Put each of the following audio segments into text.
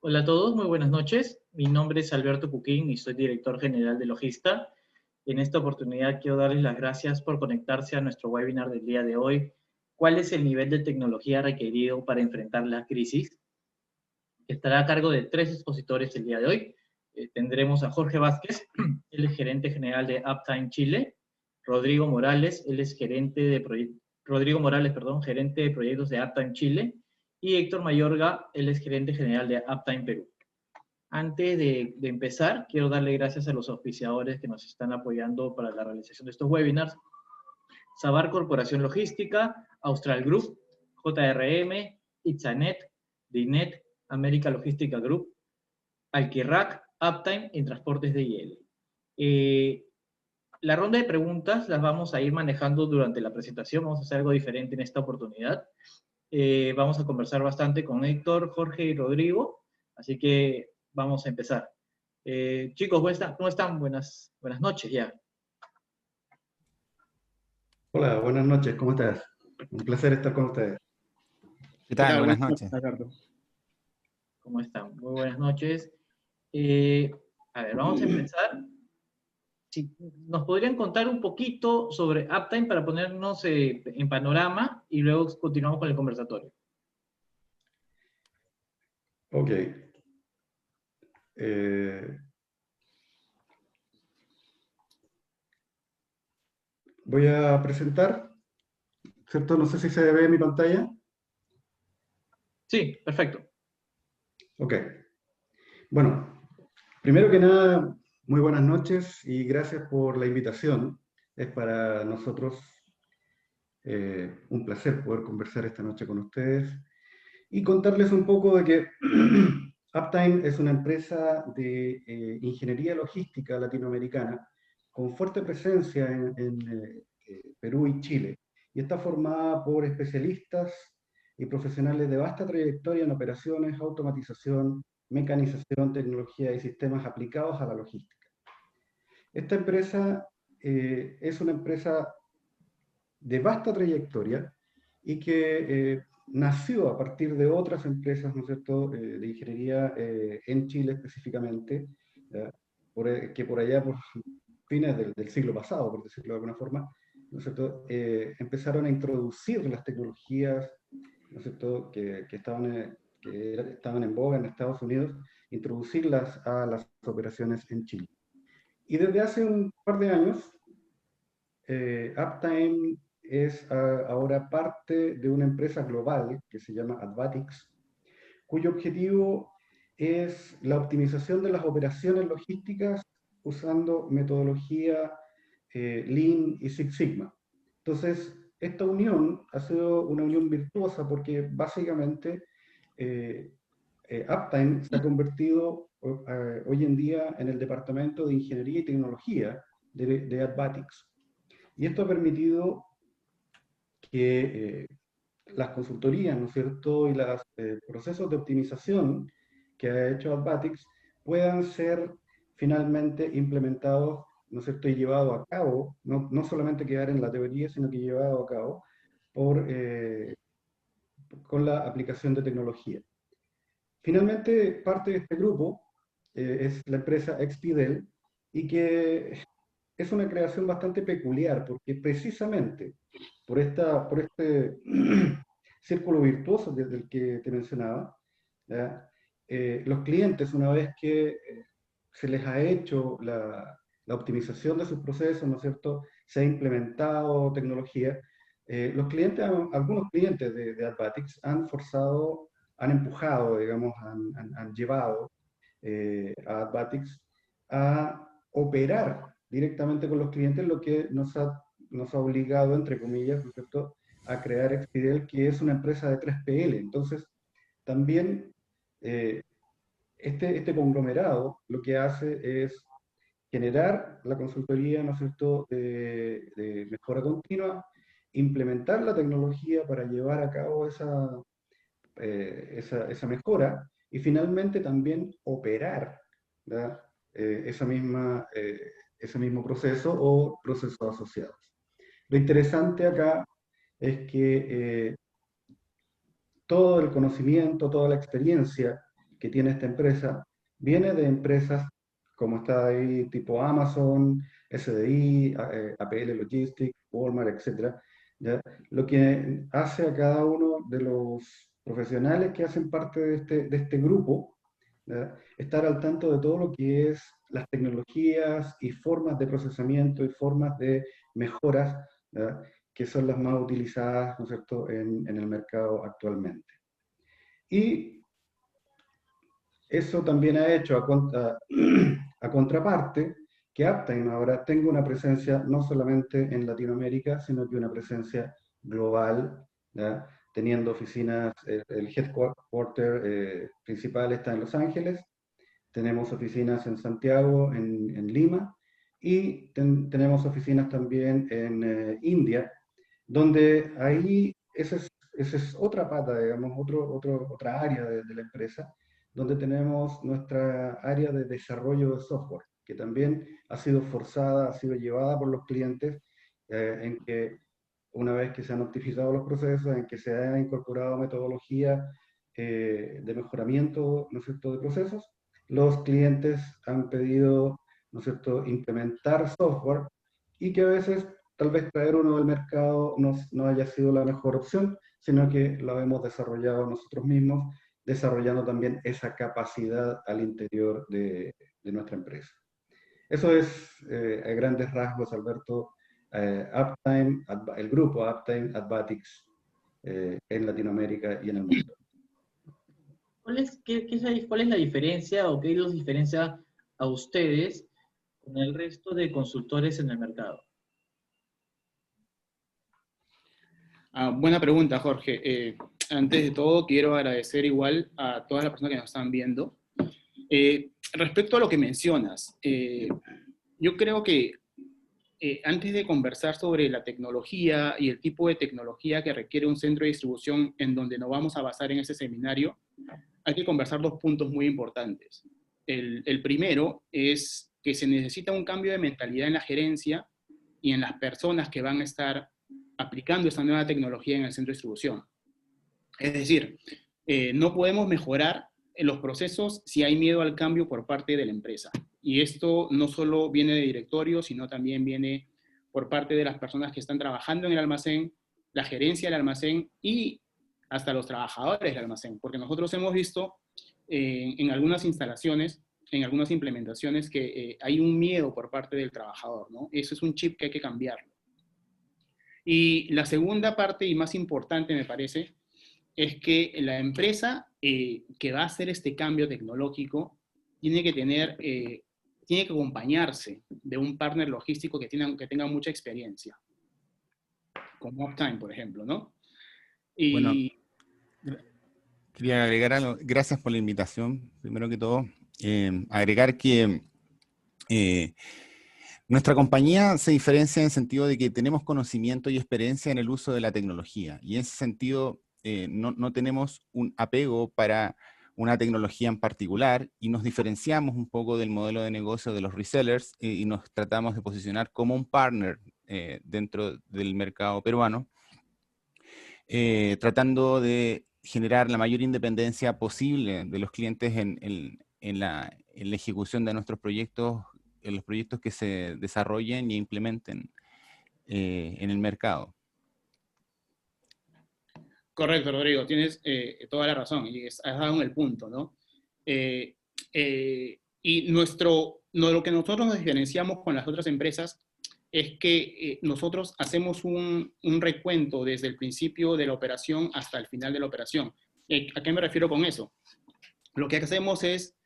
Hola a todos, muy buenas noches. Mi nombre es Alberto Cuquín y soy director general de Logista. En esta oportunidad quiero darles las gracias por conectarse a nuestro webinar del día de hoy. ¿Cuál es el nivel de tecnología requerido para enfrentar la crisis? Estará a cargo de 3 expositores el día de hoy. Tendremos a Jorge Vázquez, él es gerente general de Uptime Chile. Rodrigo Morales, él es gerente de gerente de proyectos de Uptime Chile. Y Héctor Mayorga, él es gerente general de Uptime Perú. Antes de empezar, quiero darle gracias a los auspiciadores que nos están apoyando para la realización de estos webinars. Sabar Corporación Logística, Austral Group, JRM, Itzanet, Dinet, América Logística Group, Alquirac, Uptime en Transportes de IL. La ronda de preguntas las vamos a ir manejando durante la presentación. Vamos a hacer algo diferente en esta oportunidad. Vamos a conversar bastante con Héctor, Jorge y Rodrigo, así que vamos a empezar. Chicos, ¿cómo están? Buenas noches ya. Hola, buenas noches, ¿cómo estás? Un placer estar con ustedes. ¿Qué tal? Buenas noches. ¿Cómo están? Muy buenas noches. A ver, vamos a empezar. Si nos podrían contar un poquito sobre Uptime para ponernos en panorama y luego continuamos con el conversatorio. Ok. Eh, Voy a presentar, ¿cierto? No sé si se ve mi pantalla. Sí, perfecto. Ok. Bueno, primero que nada, muy buenas noches y gracias por la invitación. Es para nosotros un placer poder conversar esta noche con ustedes y contarles un poco de que Uptime es una empresa de ingeniería logística latinoamericana con fuerte presencia en Perú y Chile, y está formada por especialistas y profesionales de vasta trayectoria en operaciones, automatización, mecanización, tecnología y sistemas aplicados a la logística. Esta empresa es una empresa de vasta trayectoria y que nació a partir de otras empresas, ¿no es cierto?, de ingeniería en Chile específicamente, ¿ya? Que por allá, por fines del siglo pasado, por decirlo de alguna forma, ¿no es cierto?, empezaron a introducir las tecnologías, ¿no es cierto?, estaban en boga en Estados Unidos, introducirlas a las operaciones en Chile. Y desde hace un par de años, Uptime es ahora parte de una empresa global que se llama Advatix, cuyo objetivo es la optimización de las operaciones logísticas usando metodología Lean y Six Sigma. Entonces, esta unión ha sido una unión virtuosa porque básicamente eh, Uptime se ha convertido hoy en día en el departamento de ingeniería y tecnología de Advatix. Y esto ha permitido que las consultorías, ¿no es cierto?, y los procesos de optimización que ha hecho Advatix puedan ser finalmente implementados, ¿no es cierto?, y llevados a cabo, no solamente quedar en la teoría, sino que llevados a cabo con la aplicación de tecnología. Finalmente, parte de este grupo es la empresa Expidel, y que es una creación bastante peculiar, porque precisamente por este círculo virtuoso del que te mencionaba, ¿ya? Los clientes, una vez que se les ha hecho la optimización de sus procesos, ¿no es cierto?, se ha implementado tecnología, los clientes, algunos clientes de Advatix han empujado, digamos, han llevado a Advatix a operar directamente con los clientes, lo que nos ha obligado, entre comillas, ¿no es cierto?, a crear Expidel, que es una empresa de 3PL. Entonces, también eh, este conglomerado lo que hace es generar la consultoría, ¿no es cierto?, de mejora continua, implementar la tecnología para llevar a cabo esa mejora, y finalmente también operar, ¿ya? Ese mismo proceso o procesos asociados. Lo interesante acá es que todo el conocimiento, toda la experiencia que tiene esta empresa viene de empresas como está ahí, tipo Amazon, SDI, APL Logistics, Walmart, etc. ¿Ya? Lo que hace a cada uno de los profesionales que hacen parte de este grupo, ¿ya?, estar al tanto de todo lo que es las tecnologías y formas de procesamiento y formas de mejoras, ¿ya?, que son las más utilizadas, ¿no es cierto?, en el mercado actualmente. Y eso también ha hecho a contraparte que Uptime ahora tenga una presencia no solamente en Latinoamérica, sino que una presencia global, ¿ya?, teniendo oficinas, el headquarter principal está en Los Ángeles, tenemos oficinas en Santiago, en Lima, y tenemos oficinas también en India, donde ahí esa es otra pata, digamos, otra área de la empresa, donde tenemos nuestra área de desarrollo de software, que también ha sido forzada, ha sido llevada por los clientes, en que una vez que se han optimizado los procesos, en que se ha incorporado metodología, de mejoramiento, ¿no es cierto?, de procesos. Los clientes han pedido, ¿no es cierto?, implementar software y que a veces tal vez traer uno del mercado no haya sido la mejor opción, sino que lo hemos desarrollado nosotros mismos, desarrollando también esa capacidad al interior de nuestra empresa. Eso es, a grandes rasgos, Alberto, Uptime, el grupo Uptime Advatics en Latinoamérica y en el mundo. ¿Cuál es la diferencia o qué los diferencia a ustedes con el resto de consultores en el mercado? Buena pregunta, Jorge. Antes de todo, quiero agradecer igual a todas las personas que nos están viendo. Respecto a lo que mencionas, yo creo que antes de conversar sobre la tecnología y el tipo de tecnología que requiere un centro de distribución en donde nos vamos a basar en este seminario, hay que conversar dos puntos muy importantes. El primero es que se necesita un cambio de mentalidad en la gerencia y en las personas que van a estar aplicando esta nueva tecnología en el centro de distribución. Es decir, no podemos mejorar los procesos si hay miedo al cambio por parte de la empresa. Y esto no solo viene de directorio, sino también viene por parte de las personas que están trabajando en el almacén, la gerencia del almacén y hasta los trabajadores del almacén. Porque nosotros hemos visto en algunas instalaciones, en algunas implementaciones, que hay un miedo por parte del trabajador, ¿no? Eso es un chip que hay que cambiarlo. Y la segunda parte, y más importante me parece, es que la empresa que va a hacer este cambio tecnológico tiene que tener, tiene que acompañarse de un partner logístico que tenga mucha experiencia, como Uptime, por ejemplo, ¿no? Y bueno, quería agregar algo. Gracias por la invitación, primero que todo. Agregar que nuestra compañía se diferencia en el sentido de que tenemos conocimiento y experiencia en el uso de la tecnología, y en ese sentido no tenemos un apego para una tecnología en particular, y nos diferenciamos un poco del modelo de negocio de los resellers y nos tratamos de posicionar como un partner dentro del mercado peruano, tratando de generar la mayor independencia posible de los clientes en la ejecución de nuestros proyectos, en los proyectos que se desarrollen y implementen en el mercado. Correcto, Rodrigo, tienes toda la razón y has dado en el punto, ¿no? Y lo que nosotros nos diferenciamos con las otras empresas es que nosotros hacemos un recuento desde el principio de la operación hasta el final de la operación. ¿A qué me refiero con eso? Lo que hacemos es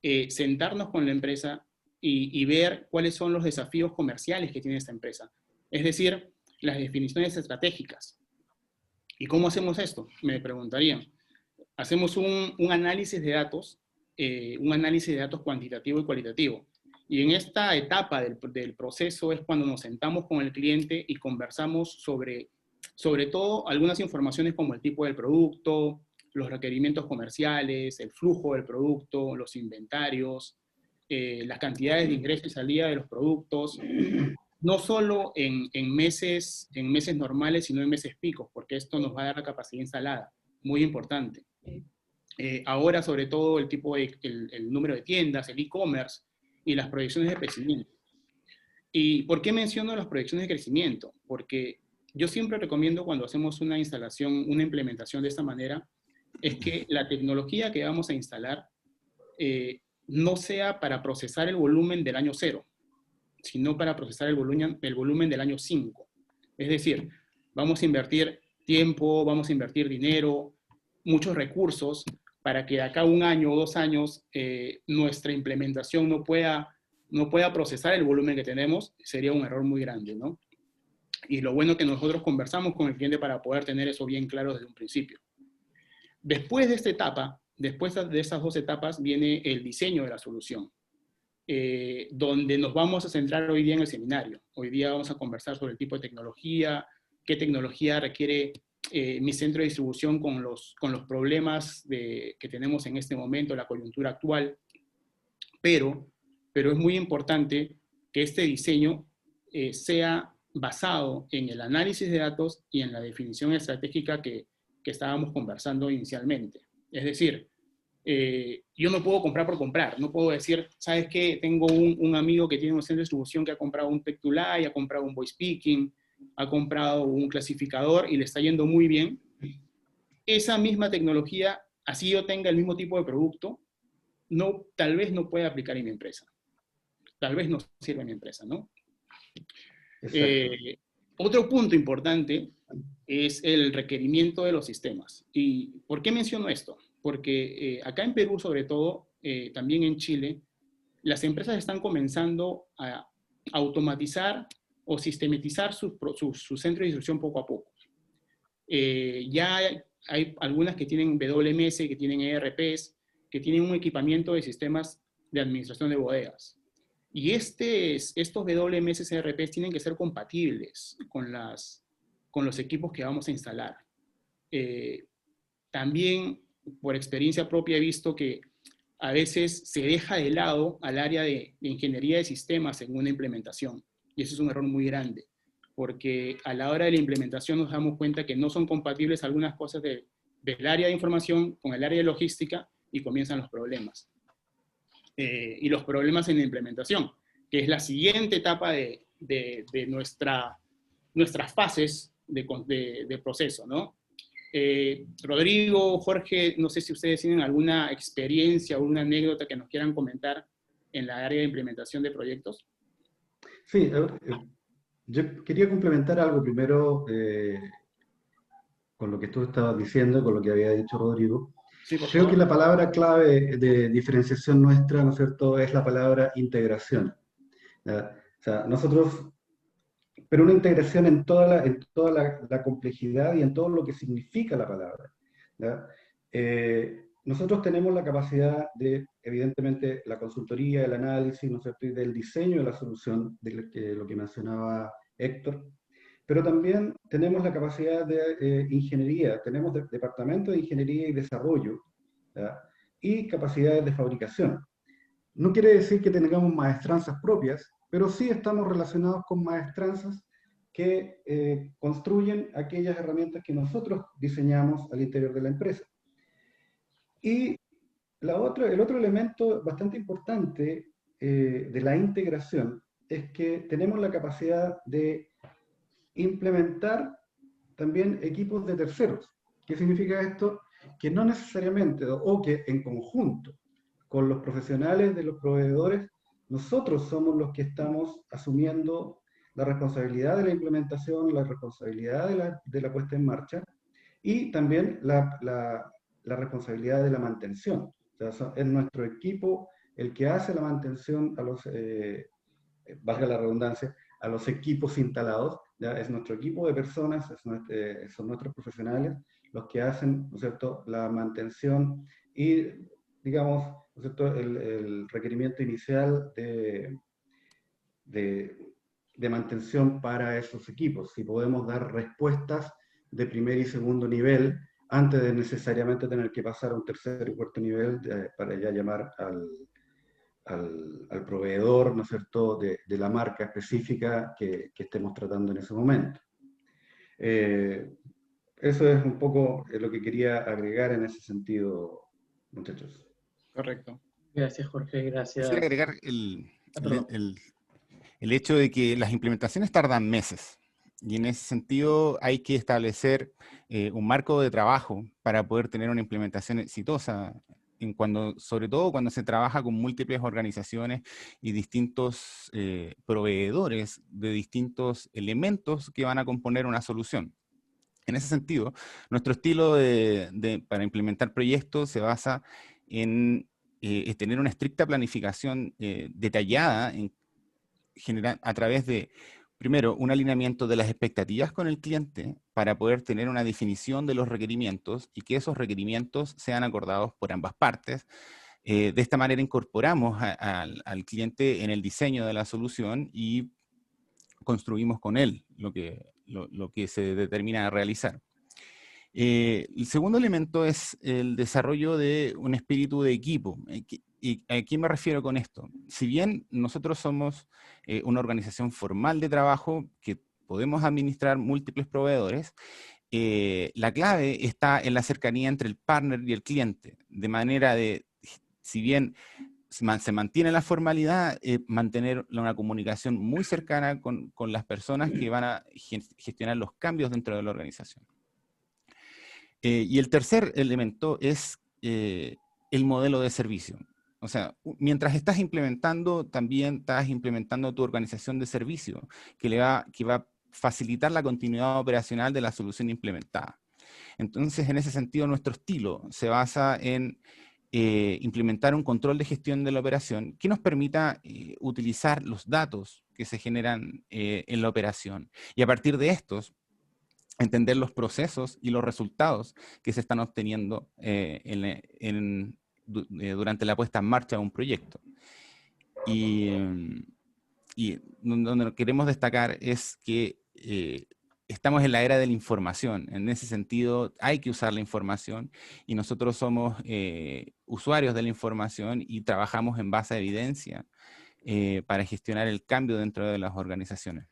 sentarnos con la empresa y ver cuáles son los desafíos comerciales que tiene esta empresa. Es decir, las definiciones estratégicas. ¿Y cómo hacemos esto? Me preguntarían. Hacemos un análisis de datos, cuantitativo y cualitativo. Y en esta etapa del proceso es cuando nos sentamos con el cliente y conversamos sobre todo algunas informaciones como el tipo del producto, los requerimientos comerciales, el flujo del producto, los inventarios, las cantidades de ingresos y salida de los productos, no solo en meses normales, sino en meses picos, porque esto nos va a dar la capacidad instalada, muy importante. Ahora, sobre todo, el número de tiendas, el e-commerce y las proyecciones de crecimiento. ¿Y por qué menciono las proyecciones de crecimiento? Porque yo siempre recomiendo cuando hacemos una instalación, una implementación de esta manera, es que la tecnología que vamos a instalar no sea para procesar el volumen del año 0, sino para procesar el volumen del año 5. Es decir, vamos a invertir tiempo, vamos a invertir dinero, muchos recursos, para que de acá a 1 año o 2 años nuestra implementación no pueda procesar el volumen que tenemos, sería un error muy grande, ¿no? Y lo bueno es que nosotros conversamos con el cliente para poder tener eso bien claro desde un principio. Después de esta etapa, después de esas 2 etapas, viene el diseño de la solución. Donde nos vamos a centrar hoy día en el seminario. Hoy día vamos a conversar sobre el tipo de tecnología, qué tecnología requiere mi centro de distribución con los problemas que tenemos en este momento, la coyuntura actual. Pero es muy importante que este diseño sea basado en el análisis de datos y en la definición estratégica que estábamos conversando inicialmente. Es decir, yo no puedo comprar por comprar, no puedo decir, ¿sabes qué? Tengo un amigo que tiene un centro de distribución que ha comprado un Tech2Lie, ha comprado un Voice Picking, ha comprado un clasificador y le está yendo muy bien. Esa misma tecnología, así yo tenga el mismo tipo de producto, tal vez no pueda aplicar en mi empresa. Tal vez no sirva en mi empresa, ¿no? Otro punto importante es el requerimiento de los sistemas. ¿Y por qué menciono esto? Porque acá en Perú, sobre todo, también en Chile, las empresas están comenzando a automatizar o sistematizar su centro de distribución poco a poco. Ya hay algunas que tienen WMS, que tienen ERPs, que tienen un equipamiento de sistemas de administración de bodegas. Y estos WMS ERPs tienen que ser compatibles con los equipos que vamos a instalar. También, por experiencia propia, he visto que a veces se deja de lado al área de ingeniería de sistemas en una implementación. Y eso es un error muy grande, porque a la hora de la implementación nos damos cuenta que no son compatibles algunas cosas del área de información con el área de logística y comienzan los problemas. Y los problemas en la implementación, que es la siguiente etapa de nuestras fases de proceso, ¿no? Rodrigo, Jorge, no sé si ustedes tienen alguna experiencia o una anécdota que nos quieran comentar en la área de implementación de proyectos. Sí, yo quería complementar algo primero con lo que tú estabas diciendo, con lo que había dicho Rodrigo. Sí, por Creo favor. que la palabra clave de diferenciación nuestra, ¿no es cierto?, es la palabra integración. ¿Ya? O sea, nosotros, pero una integración en toda la complejidad y en todo lo que significa la palabra. ¿Ya? Nosotros tenemos la capacidad de, evidentemente, la consultoría, el análisis, ¿no es cierto?, y del diseño de la solución, de lo que mencionaba Héctor, pero también tenemos la capacidad de ingeniería, tenemos departamento de ingeniería y desarrollo, ¿ya? Y capacidades de fabricación. No quiere decir que tengamos maestranzas propias, pero sí estamos relacionados con maestranzas que construyen aquellas herramientas que nosotros diseñamos al interior de la empresa. Y el otro elemento bastante importante de la integración es que tenemos la capacidad de implementar también equipos de terceros. ¿Qué significa esto? Que no necesariamente, o que en conjunto con los profesionales de los proveedores, nosotros somos los que estamos asumiendo la responsabilidad de la implementación, la responsabilidad de la puesta en marcha y también la responsabilidad de la mantención. O sea, es nuestro equipo el que hace la mantención a los, valga la redundancia, a los equipos instalados. ¿Ya? Es nuestro equipo de personas, son nuestros profesionales los que hacen, ¿no es cierto?, la mantención y, digamos, ¿no es cierto?, el requerimiento inicial de mantención para esos equipos. Si podemos dar respuestas de primer y segundo nivel antes de necesariamente tener que pasar a un tercer y cuarto nivel para ya llamar al proveedor, ¿no es cierto?, de la marca específica que estemos tratando en ese momento. Eso es un poco lo que quería agregar en ese sentido, muchachos. Correcto. Gracias, Jorge, gracias. Quisiera agregar el hecho de que las implementaciones tardan meses. Y en ese sentido hay que establecer un marco de trabajo para poder tener una implementación exitosa, sobre todo cuando se trabaja con múltiples organizaciones y distintos proveedores de distintos elementos que van a componer una solución. En ese sentido, nuestro estilo para implementar proyectos se basa en tener una estricta planificación detallada a través de, primero, un alineamiento de las expectativas con el cliente para poder tener una definición de los requerimientos y que esos requerimientos sean acordados por ambas partes. De esta manera incorporamos al cliente en el diseño de la solución y construimos con él lo que se determina realizar. El segundo elemento es el desarrollo de un espíritu de equipo. ¿Y a qué me refiero con esto? Si bien nosotros somos una organización formal de trabajo que podemos administrar múltiples proveedores, la clave está en la cercanía entre el partner y el cliente, de manera de, si bien se mantiene la formalidad, mantener una comunicación muy cercana con las personas que van a gestionar los cambios dentro de la organización. Y el tercer elemento es el modelo de servicio. O sea, mientras estás implementando, también estás implementando tu organización de servicio, que va a facilitar la continuidad operacional de la solución implementada. Entonces, en ese sentido, nuestro estilo se basa en implementar un control de gestión de la operación que nos permita utilizar los datos que se generan en la operación. Y a partir de estos, entender los procesos y los resultados que se están obteniendo durante la puesta en marcha de un proyecto. Y donde queremos destacar es que estamos en la era de la información. En ese sentido, hay que usar la información y nosotros somos usuarios de la información y trabajamos en base a evidencia para gestionar el cambio dentro de las organizaciones.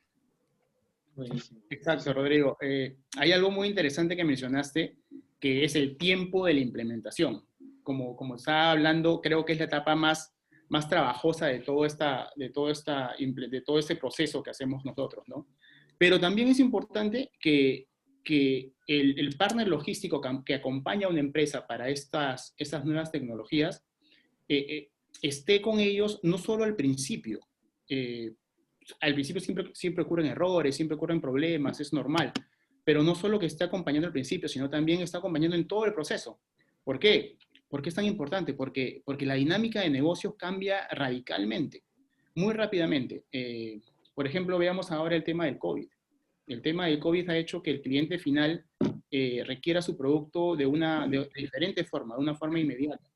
Buenísimo. Exacto, Rodrigo. Hay algo muy interesante que mencionaste, que es el tiempo de la implementación. Como estaba hablando, creo que es la etapa más trabajosa de todo este proceso que hacemos nosotros, ¿no? Pero también es importante que el partner logístico que acompaña a una empresa para estas nuevas tecnologías esté con ellos no solo al principio. Al principio siempre ocurren errores, siempre ocurren problemas, es normal, pero no solo que esté acompañando al principio, sino también está acompañando en todo el proceso. ¿Por qué? ¿Por qué es tan importante? Porque la dinámica de negocios cambia radicalmente, muy rápidamente. Por ejemplo, veamos ahora el tema del COVID. El tema del COVID ha hecho que el cliente final requiera su producto de diferente forma, de una forma inmediata.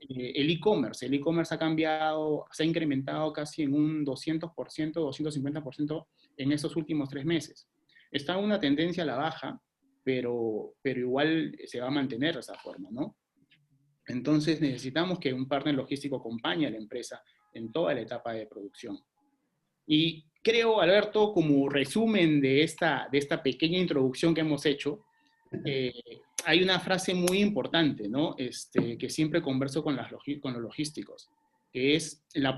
El e-commerce ha cambiado, se ha incrementado casi en un 200%, 250% en estos últimos 3 meses. Está en una tendencia a la baja, pero igual se va a mantener de esa forma, ¿no? Entonces necesitamos que un partner logístico acompañe a la empresa en toda la etapa de producción. Y creo, Alberto, como resumen de esta pequeña introducción que hemos hecho, hay una frase muy importante, ¿no? Que siempre converso con los logísticos, que es la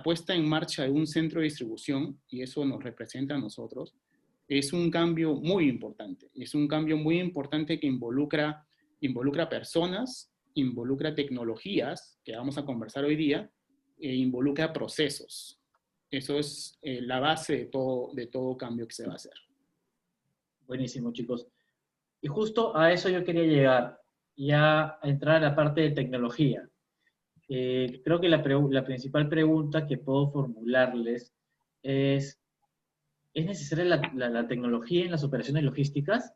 puesta en marcha de un centro de distribución, y eso nos representa a nosotros, es un cambio muy importante. Es un cambio muy importante que involucra personas, involucra tecnologías, que vamos a conversar hoy día, e involucra procesos. Eso es la base de todo cambio que se va a hacer. Buenísimo, chicos. Y justo a eso yo quería llegar, ya a entrar a la parte de tecnología. Creo que la principal pregunta que puedo formularles ¿es necesaria la tecnología en las operaciones logísticas?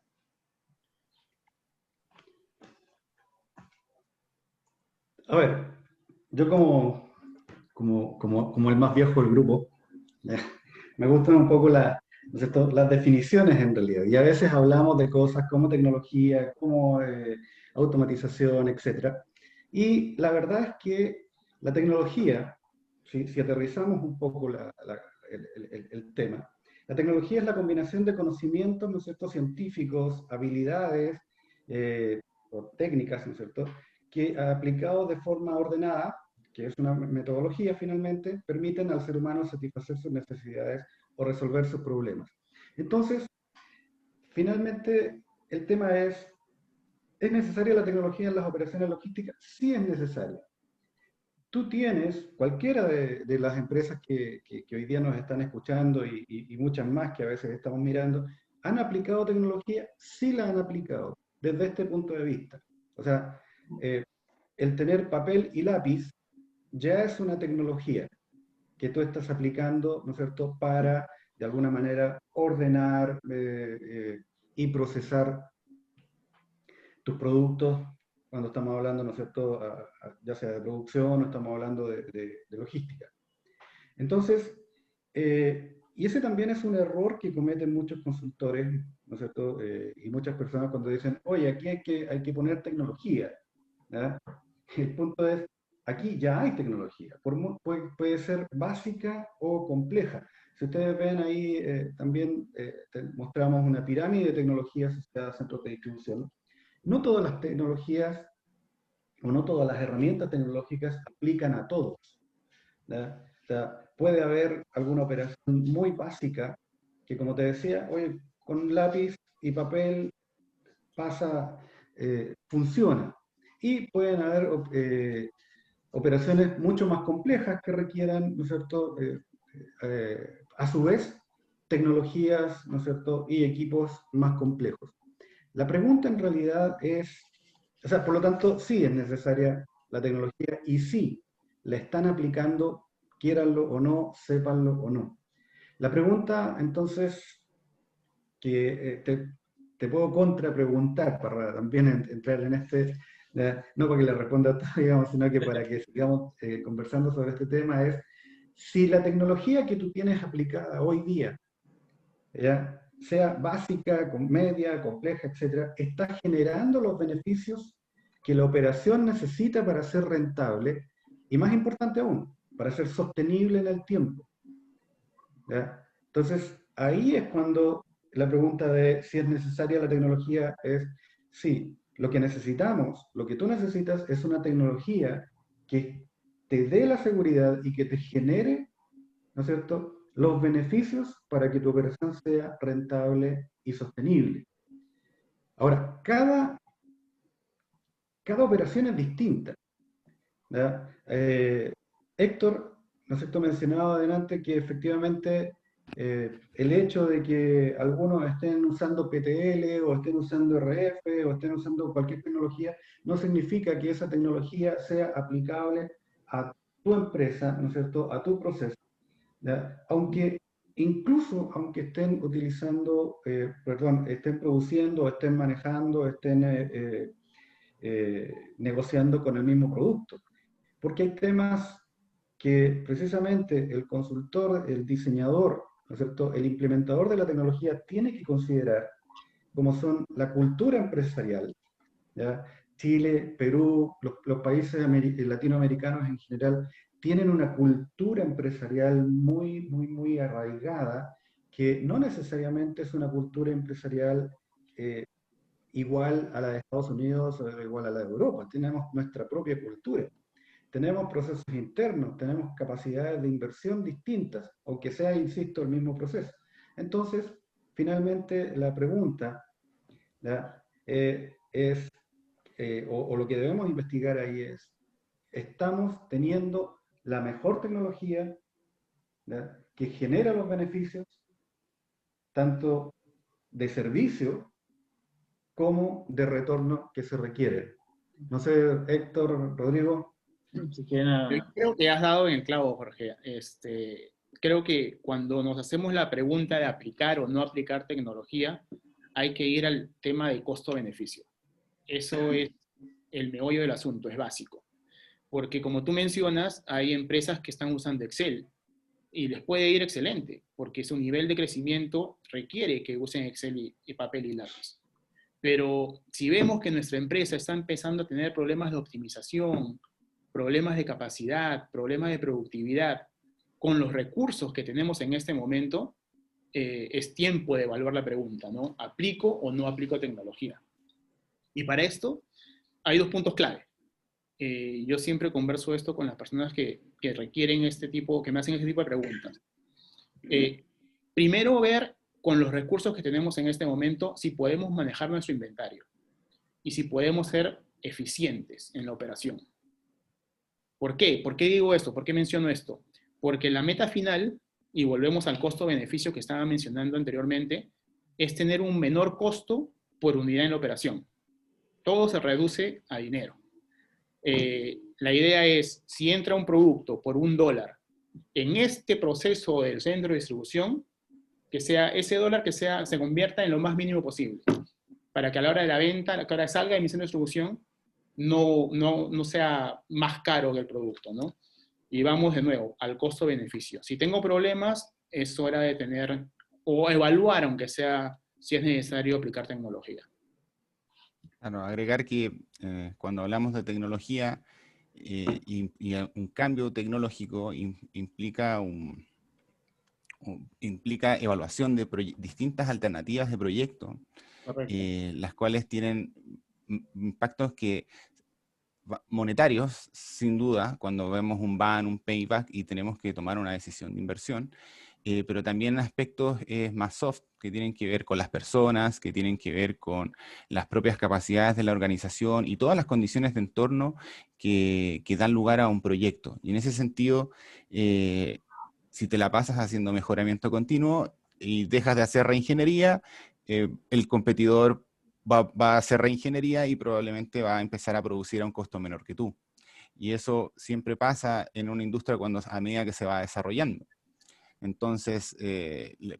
A ver, yo como el más viejo del grupo, me gustan un poco las definiciones en realidad. Y a veces hablamos de cosas como tecnología, como automatización, etc. Y la verdad es que la tecnología, si aterrizamos un poco el tema, la tecnología es la combinación de conocimientos, ¿no es cierto?, científicos, habilidades o técnicas, ¿no es cierto?, que aplicados de forma ordenada, que es una metodología finalmente, permiten al ser humano satisfacer sus necesidades o resolver sus problemas. Entonces, finalmente, el tema ¿es necesaria la tecnología en las operaciones logísticas? Sí es necesaria. Tú tienes, cualquiera de las empresas que hoy día nos están escuchando y muchas más que a veces estamos mirando, ¿han aplicado tecnología? Sí la han aplicado, desde este punto de vista. O sea, el tener papel y lápiz ya es una tecnología que tú estás aplicando, ¿no es cierto?, para, de alguna manera, ordenar y procesar tus productos cuando estamos hablando, ¿no es cierto?, ya sea de producción o estamos hablando de logística. Entonces, y ese también es un error que cometen muchos consultores, ¿no es cierto?, y muchas personas cuando dicen, oye, aquí hay que poner tecnología, ¿verdad? El punto es, aquí ya hay tecnología, puede ser básica o compleja. Si ustedes ven ahí, también mostramos una pirámide de tecnologías asociadas a centros de distribución. No todas las tecnologías o no todas las herramientas tecnológicas aplican a todos, ¿ya? O sea, puede haber alguna operación muy básica que, como te decía, oye, con lápiz y papel pasa, funciona. Y pueden haber operaciones mucho más complejas que requieran, ¿no es cierto?, a su vez, tecnologías, ¿no es cierto?, y equipos más complejos. La pregunta en realidad es, o sea, por lo tanto, sí es necesaria la tecnología y sí la están aplicando, quiéranlo o no, sépanlo o no. La pregunta, entonces, que te puedo contrapreguntar para también entrar en este, no para que le responda todo, digamos, sino que para que sigamos conversando sobre este tema, es si la tecnología que tú tienes aplicada hoy día, ¿ya?, sea básica, media, compleja, etcétera, está generando los beneficios que la operación necesita para ser rentable y, más importante aún, para ser sostenible en el tiempo, ¿ya? Entonces, ahí es cuando la pregunta de si es necesaria la tecnología es sí. Lo que necesitamos, lo que tú necesitas es una tecnología que te dé la seguridad y que te genere, ¿no es cierto?, los beneficios para que tu operación sea rentable y sostenible. Ahora, cada operación es distinta, ¿ya? Héctor, ¿no es cierto?, mencionaba adelante que efectivamente el hecho de que algunos estén usando PTL o estén usando RF o estén usando cualquier tecnología no significa que esa tecnología sea aplicable a tu empresa, ¿no es cierto?, a tu proceso, ¿ya? Incluso aunque estén utilizando, estén produciendo, estén manejando, estén negociando con el mismo producto. Porque hay temas que precisamente el consultor, el diseñador, ¿no es cierto?, el implementador de la tecnología tiene que considerar, como son la cultura empresarial, ¿ya? Chile, Perú, los países latinoamericanos en general tienen una cultura empresarial muy arraigada, que no necesariamente es una cultura empresarial igual a la de Estados Unidos o igual a la de Europa. Tenemos nuestra propia cultura. Tenemos procesos internos, tenemos capacidades de inversión distintas, aunque sea, insisto, el mismo proceso. Entonces, finalmente, la pregunta, ¿ya?, es, o lo que debemos investigar ahí es, ¿estamos teniendo la mejor tecnología, ¿ya?, que genera los beneficios, tanto de servicio como de retorno que se requiere? No sé, Héctor, Rodrigo. Si quieren, Yo creo que has dado en el clavo, Jorge. Creo que cuando nos hacemos la pregunta de aplicar o no aplicar tecnología, hay que ir al tema de costo-beneficio. Eso es el meollo del asunto, es básico. Porque como tú mencionas, hay empresas que están usando Excel y les puede ir excelente, porque su nivel de crecimiento requiere que usen Excel y papel y lápiz. Pero si vemos que nuestra empresa está empezando a tener problemas de optimización, problemas de capacidad, problemas de productividad, con los recursos que tenemos en este momento, es tiempo de evaluar la pregunta, ¿no? ¿Aplico o no aplico tecnología? Y para esto hay dos puntos clave. Yo siempre converso esto con las personas que requieren que me hacen este tipo de preguntas. Primero, ver con los recursos que tenemos en este momento si podemos manejar nuestro inventario y si podemos ser eficientes en la operación. ¿Por qué? ¿Por qué digo esto? ¿Por qué menciono esto? Porque la meta final, y volvemos al costo-beneficio que estaba mencionando anteriormente, es tener un menor costo por unidad en la operación. Todo se reduce a dinero. La idea es, si entra un producto por $1, en este proceso del centro de distribución, que sea ese dólar que se convierta en lo más mínimo posible, para que a la hora de la venta, a la hora de salga de mi centro de distribución, no sea más caro que el producto, ¿no? Y vamos de nuevo al costo-beneficio. Si tengo problemas, es hora de tener, o evaluar, aunque sea, si es necesario aplicar tecnología. Claro, agregar que cuando hablamos de tecnología y un cambio tecnológico implica un implica evaluación de distintas alternativas de proyecto, las cuales tienen impactos monetarios, sin duda, cuando vemos un ban, un payback y tenemos que tomar una decisión de inversión, pero también aspectos más soft, que tienen que ver con las personas, que tienen que ver con las propias capacidades de la organización y todas las condiciones de entorno que dan lugar a un proyecto. Y en ese sentido, si te la pasas haciendo mejoramiento continuo y dejas de hacer reingeniería, el competidor va a hacer reingeniería y probablemente va a empezar a producir a un costo menor que tú. Y eso siempre pasa en una industria a medida que se va desarrollando. Entonces,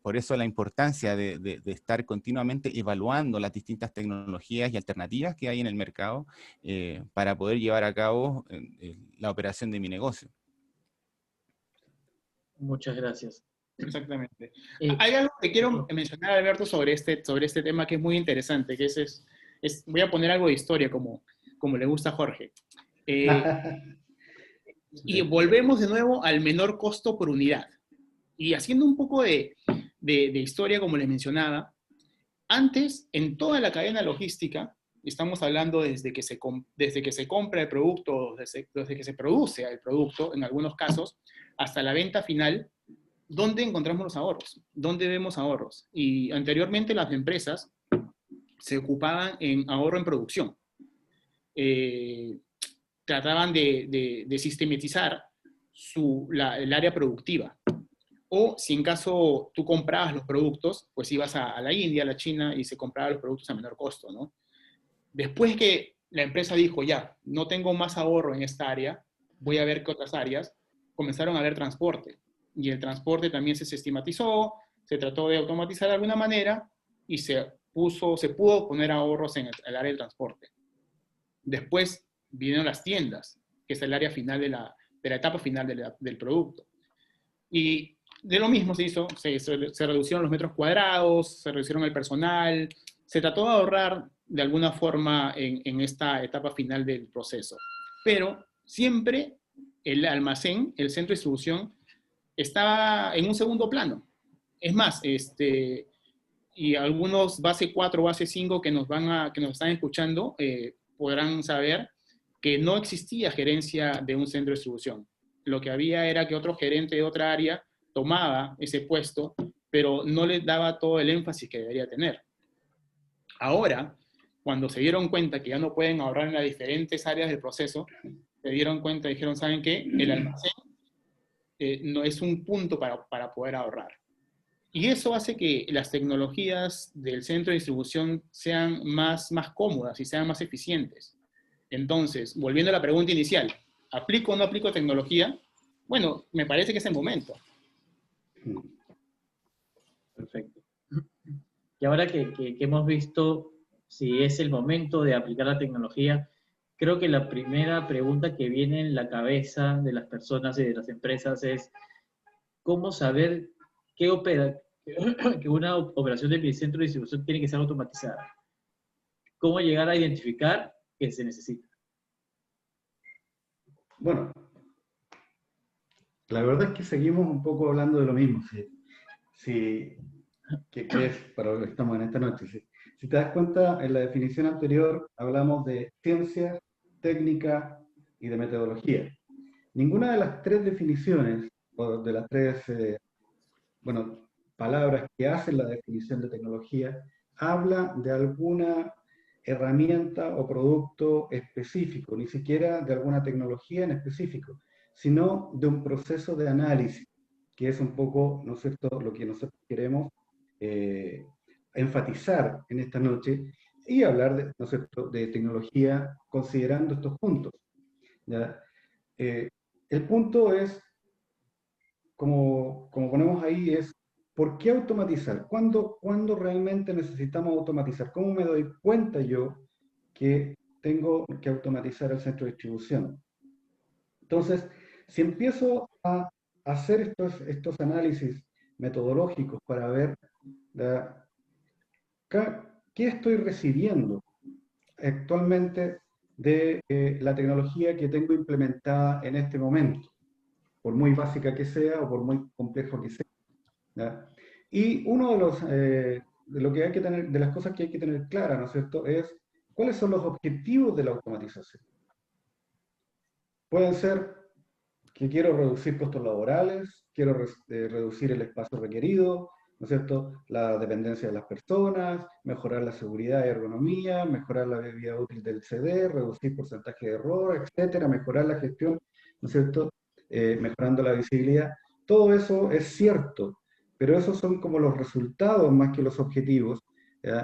por eso la importancia de estar continuamente evaluando las distintas tecnologías y alternativas que hay en el mercado para poder llevar a cabo la operación de mi negocio. Muchas gracias. Exactamente. Hay algo que quiero mencionar, Alberto, sobre este tema que es muy interesante, que voy a poner algo de historia como le gusta a Jorge. Y volvemos de nuevo al menor costo por unidad. Y haciendo un poco de historia, como les mencionaba, antes, en toda la cadena logística, estamos hablando desde que se compra el producto, desde que se produce el producto, en algunos casos, hasta la venta final, ¿dónde encontramos los ahorros? ¿Dónde vemos ahorros? Y anteriormente las empresas se ocupaban en ahorro en producción. Trataban de sistematizar el área productiva. O si en caso tú comprabas los productos, pues ibas a la India, a la China, y se compraban los productos a menor costo, ¿no? Después que la empresa dijo, ya, no tengo más ahorro en esta área, voy a ver qué otras áreas, comenzaron a ver transporte. Y el transporte también se sistematizó, se trató de automatizar de alguna manera, y se pudo poner ahorros en el área del transporte. Después vinieron las tiendas, que es el área final de la etapa final del producto. Y de lo mismo se hizo, se reducieron los metros cuadrados, se reducieron el personal, se trató de ahorrar de alguna forma en esta etapa final del proceso. Pero siempre el almacén, el centro de distribución, estaba en un segundo plano. Es más, y algunos base 4, base 5 que nos están escuchando podrán saber que no existía gerencia de un centro de distribución. Lo que había era que otro gerente de otra área tomaba ese puesto, pero no le daba todo el énfasis que debería tener. Ahora, cuando se dieron cuenta que ya no pueden ahorrar en las diferentes áreas del proceso, se dieron cuenta y dijeron, ¿saben qué? El almacén no es un punto para poder ahorrar. Y eso hace que las tecnologías del centro de distribución sean más cómodas y sean más eficientes. Entonces, volviendo a la pregunta inicial, ¿aplico o no aplico tecnología? Bueno, me parece que es el momento. Perfecto. Y ahora que hemos visto si es el momento de aplicar la tecnología, creo que la primera pregunta que viene en la cabeza de las personas y de las empresas es ¿cómo saber que una operación de mi centro de distribución tiene que ser automatizada? ¿Cómo llegar a identificar que se necesita? Bueno, la verdad es que seguimos un poco hablando de lo mismo, que es para lo que estamos en esta noche. Si te das cuenta, en la definición anterior hablamos de ciencia, técnica y de metodología. Ninguna de las tres definiciones, o de las tres palabras que hacen la definición de tecnología, habla de alguna herramienta o producto específico, ni siquiera de alguna tecnología en específico, sino de un proceso de análisis, que es un poco, ¿no es cierto?, lo que nosotros queremos enfatizar en esta noche y hablar de, ¿no es cierto?, de tecnología considerando estos puntos. ¿Ya? El punto es, como ponemos ahí, es ¿por qué automatizar? ¿Cuándo realmente necesitamos automatizar? ¿Cómo me doy cuenta yo que tengo que automatizar el centro de distribución? Entonces, si empiezo a hacer estos análisis metodológicos para ver qué estoy recibiendo actualmente de la tecnología que tengo implementada en este momento, por muy básica que sea o por muy complejo que sea. ¿ya? Y uno de los, de lo que hay que tener, de las cosas que hay que tener clara, ¿no es cierto?, es cuáles son los objetivos de la automatización. Pueden ser que quiero reducir costos laborales, quiero reducir el espacio requerido, ¿no es cierto?, la dependencia de las personas, mejorar la seguridad y ergonomía, mejorar la vida útil del CD, reducir porcentaje de error, etcétera, mejorar la gestión, ¿no es cierto?, mejorando la visibilidad. Todo eso es cierto, pero esos son como los resultados más que los objetivos,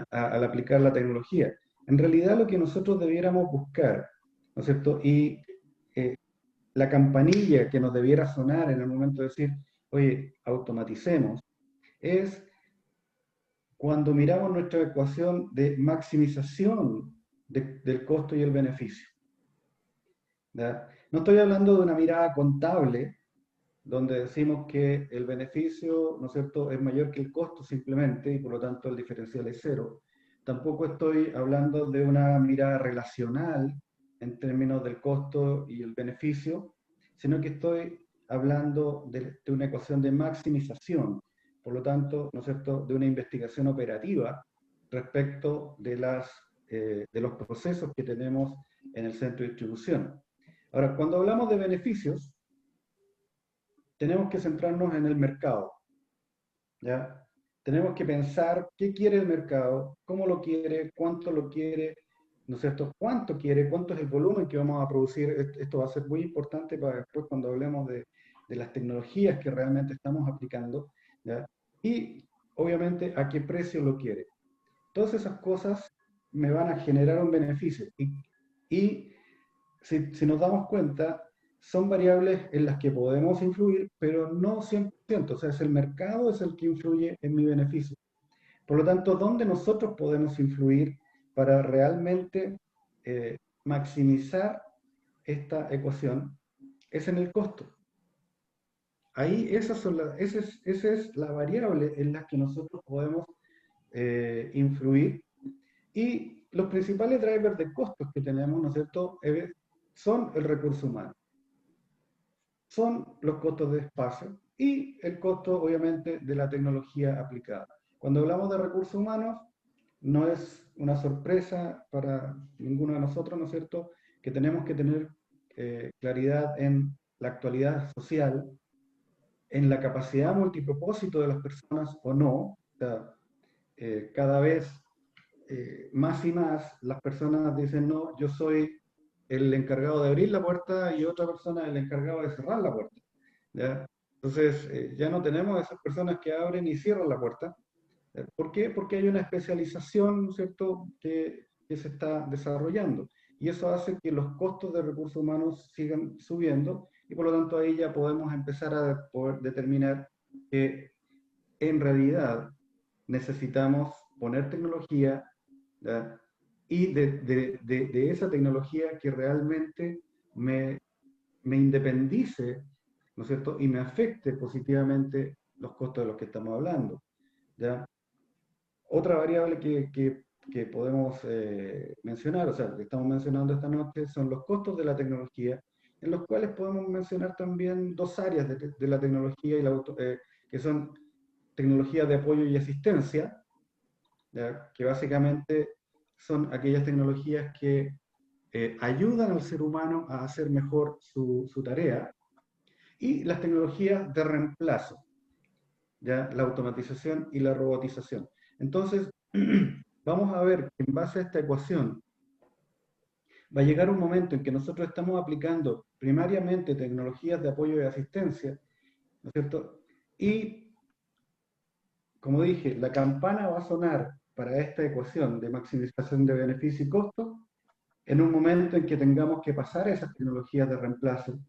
al aplicar la tecnología. En realidad lo que nosotros debiéramos buscar, ¿no es cierto?, y la campanilla que nos debiera sonar en el momento de decir, oye, automaticemos, es cuando miramos nuestra ecuación de maximización del costo y el beneficio. ¿Ya? No estoy hablando de una mirada contable, donde decimos que el beneficio, ¿no es cierto?, es mayor que el costo simplemente, y por lo tanto el diferencial es cero. Tampoco estoy hablando de una mirada relacional en términos del costo y el beneficio, sino que estoy hablando de una ecuación de maximización, por lo tanto, ¿no es cierto?, de una investigación operativa respecto de los procesos que tenemos en el centro de distribución. Ahora, cuando hablamos de beneficios, tenemos que centrarnos en el mercado, ¿ya? Tenemos que pensar qué quiere el mercado, cómo lo quiere, cuánto lo quiere, ¿no es cierto? Cuánto quiere, cuánto es el volumen que vamos a producir. Esto va a ser muy importante para después cuando hablemos de las tecnologías que realmente estamos aplicando, ¿ya? Y obviamente a qué precio lo quiere. Todas esas cosas me van a generar un beneficio. Y si nos damos cuenta, son variables en las que podemos influir, pero no 100%. O sea, es el mercado es el que influye en mi beneficio. Por lo tanto, ¿dónde nosotros podemos influir para realmente maximizar esta ecuación? Es en el costo. Ahí esa es la variable en la que nosotros podemos influir. Y los principales drivers de costos que tenemos, ¿no es cierto?, son el recurso humano, son los costos de espacio y el costo, obviamente, de la tecnología aplicada. Cuando hablamos de recursos humanos, no es una sorpresa para ninguno de nosotros, ¿no es cierto?, que tenemos que tener claridad en la actualidad social, en la capacidad multipropósito de las personas o no. O sea, cada vez más y más las personas dicen, no, yo soy el encargado de abrir la puerta y otra persona el encargado de cerrar la puerta, ¿ya? Entonces, ya no tenemos esas personas que abren y cierran la puerta. ¿Por qué? Porque hay una especialización, ¿cierto?, que se está desarrollando. Y eso hace que los costos de recursos humanos sigan subiendo y por lo tanto ahí ya podemos empezar a poder determinar que en realidad necesitamos poner tecnología, ¿ya?, y de esa tecnología que realmente me independice, ¿no es cierto?, y me afecte positivamente los costos de los que estamos hablando, ¿ya? Otra variable que podemos mencionar, o sea, que estamos mencionando esta noche, son los costos de la tecnología, en los cuales podemos mencionar también dos áreas de la tecnología, que son tecnologías de apoyo y asistencia, ¿ya?, que básicamente son aquellas tecnologías que ayudan al ser humano a hacer mejor su tarea, y las tecnologías de reemplazo, ¿ya?, la automatización y la robotización. Entonces, vamos a ver que en base a esta ecuación va a llegar un momento en que nosotros estamos aplicando primariamente tecnologías de apoyo y asistencia, ¿no es cierto? Y, como dije, la campana va a sonar para esta ecuación de maximización de beneficio y costo en un momento en que tengamos que pasar a esas tecnologías de reemplazo,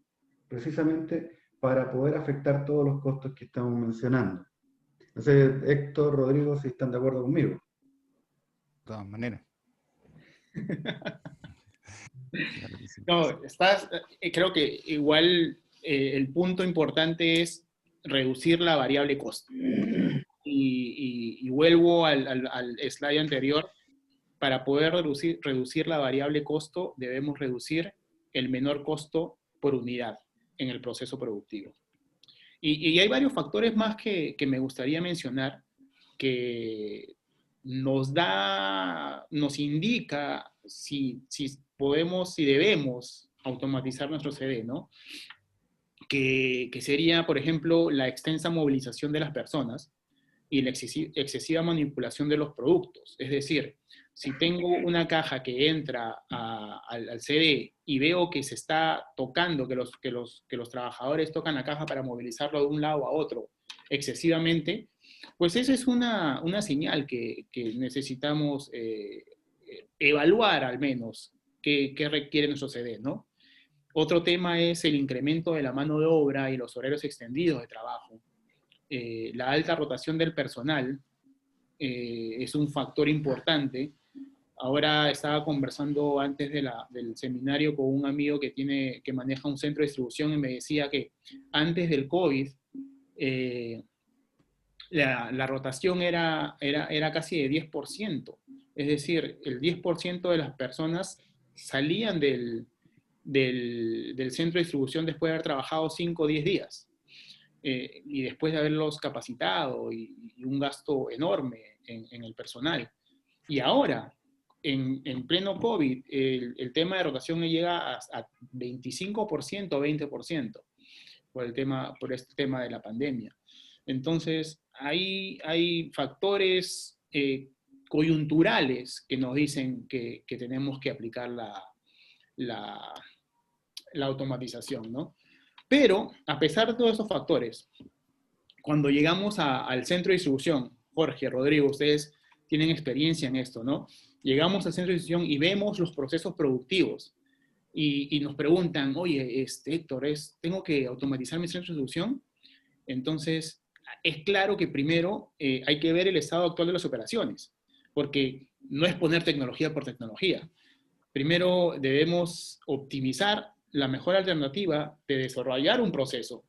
precisamente para poder afectar todos los costos que estamos mencionando. No sé, Héctor, Rodrigo, si están de acuerdo conmigo. De todas maneras. Claro que sí. No, creo que igual el punto importante es reducir la variable costo. Y vuelvo al slide anterior. Para poder reducir la variable costo, debemos reducir el menor costo por unidad en el proceso productivo. Y hay varios factores más que me gustaría mencionar que nos indica si podemos, si debemos automatizar nuestro CD, ¿no? Que sería, por ejemplo, la extensa movilización de las personas y la excesiva manipulación de los productos. Es decir, si tengo una caja que entra al CD y veo que se está tocando, que los trabajadores tocan la caja para movilizarlo de un lado a otro excesivamente, pues esa es una señal que necesitamos evaluar al menos qué requiere nuestro CD, ¿no? Otro tema es el incremento de la mano de obra y los horarios extendidos de trabajo. La alta rotación del personal es un factor importante. Ahora estaba conversando antes del seminario con un amigo que maneja un centro de distribución y me decía que antes del COVID la rotación era casi de 10%. Es decir, el 10% de las personas salían del centro de distribución después de haber trabajado 5 o 10 días. Y después de haberlos capacitado y un gasto enorme en el personal. Y ahora, en pleno COVID, el tema de rotación llega a 25% o 20% por este tema de la pandemia. Entonces, hay factores coyunturales que nos dicen que tenemos que aplicar la automatización, ¿no? Pero, a pesar de todos esos factores, cuando llegamos al centro de distribución, Jorge, Rodrigo, ustedes tienen experiencia en esto, ¿no? Llegamos al centro de distribución y vemos los procesos productivos y nos preguntan, oye, Héctor, ¿tengo que automatizar mi centro de distribución? Entonces, es claro que primero hay que ver el estado actual de las operaciones, porque no es poner tecnología por tecnología. Primero debemos optimizar la mejor alternativa de desarrollar un proceso,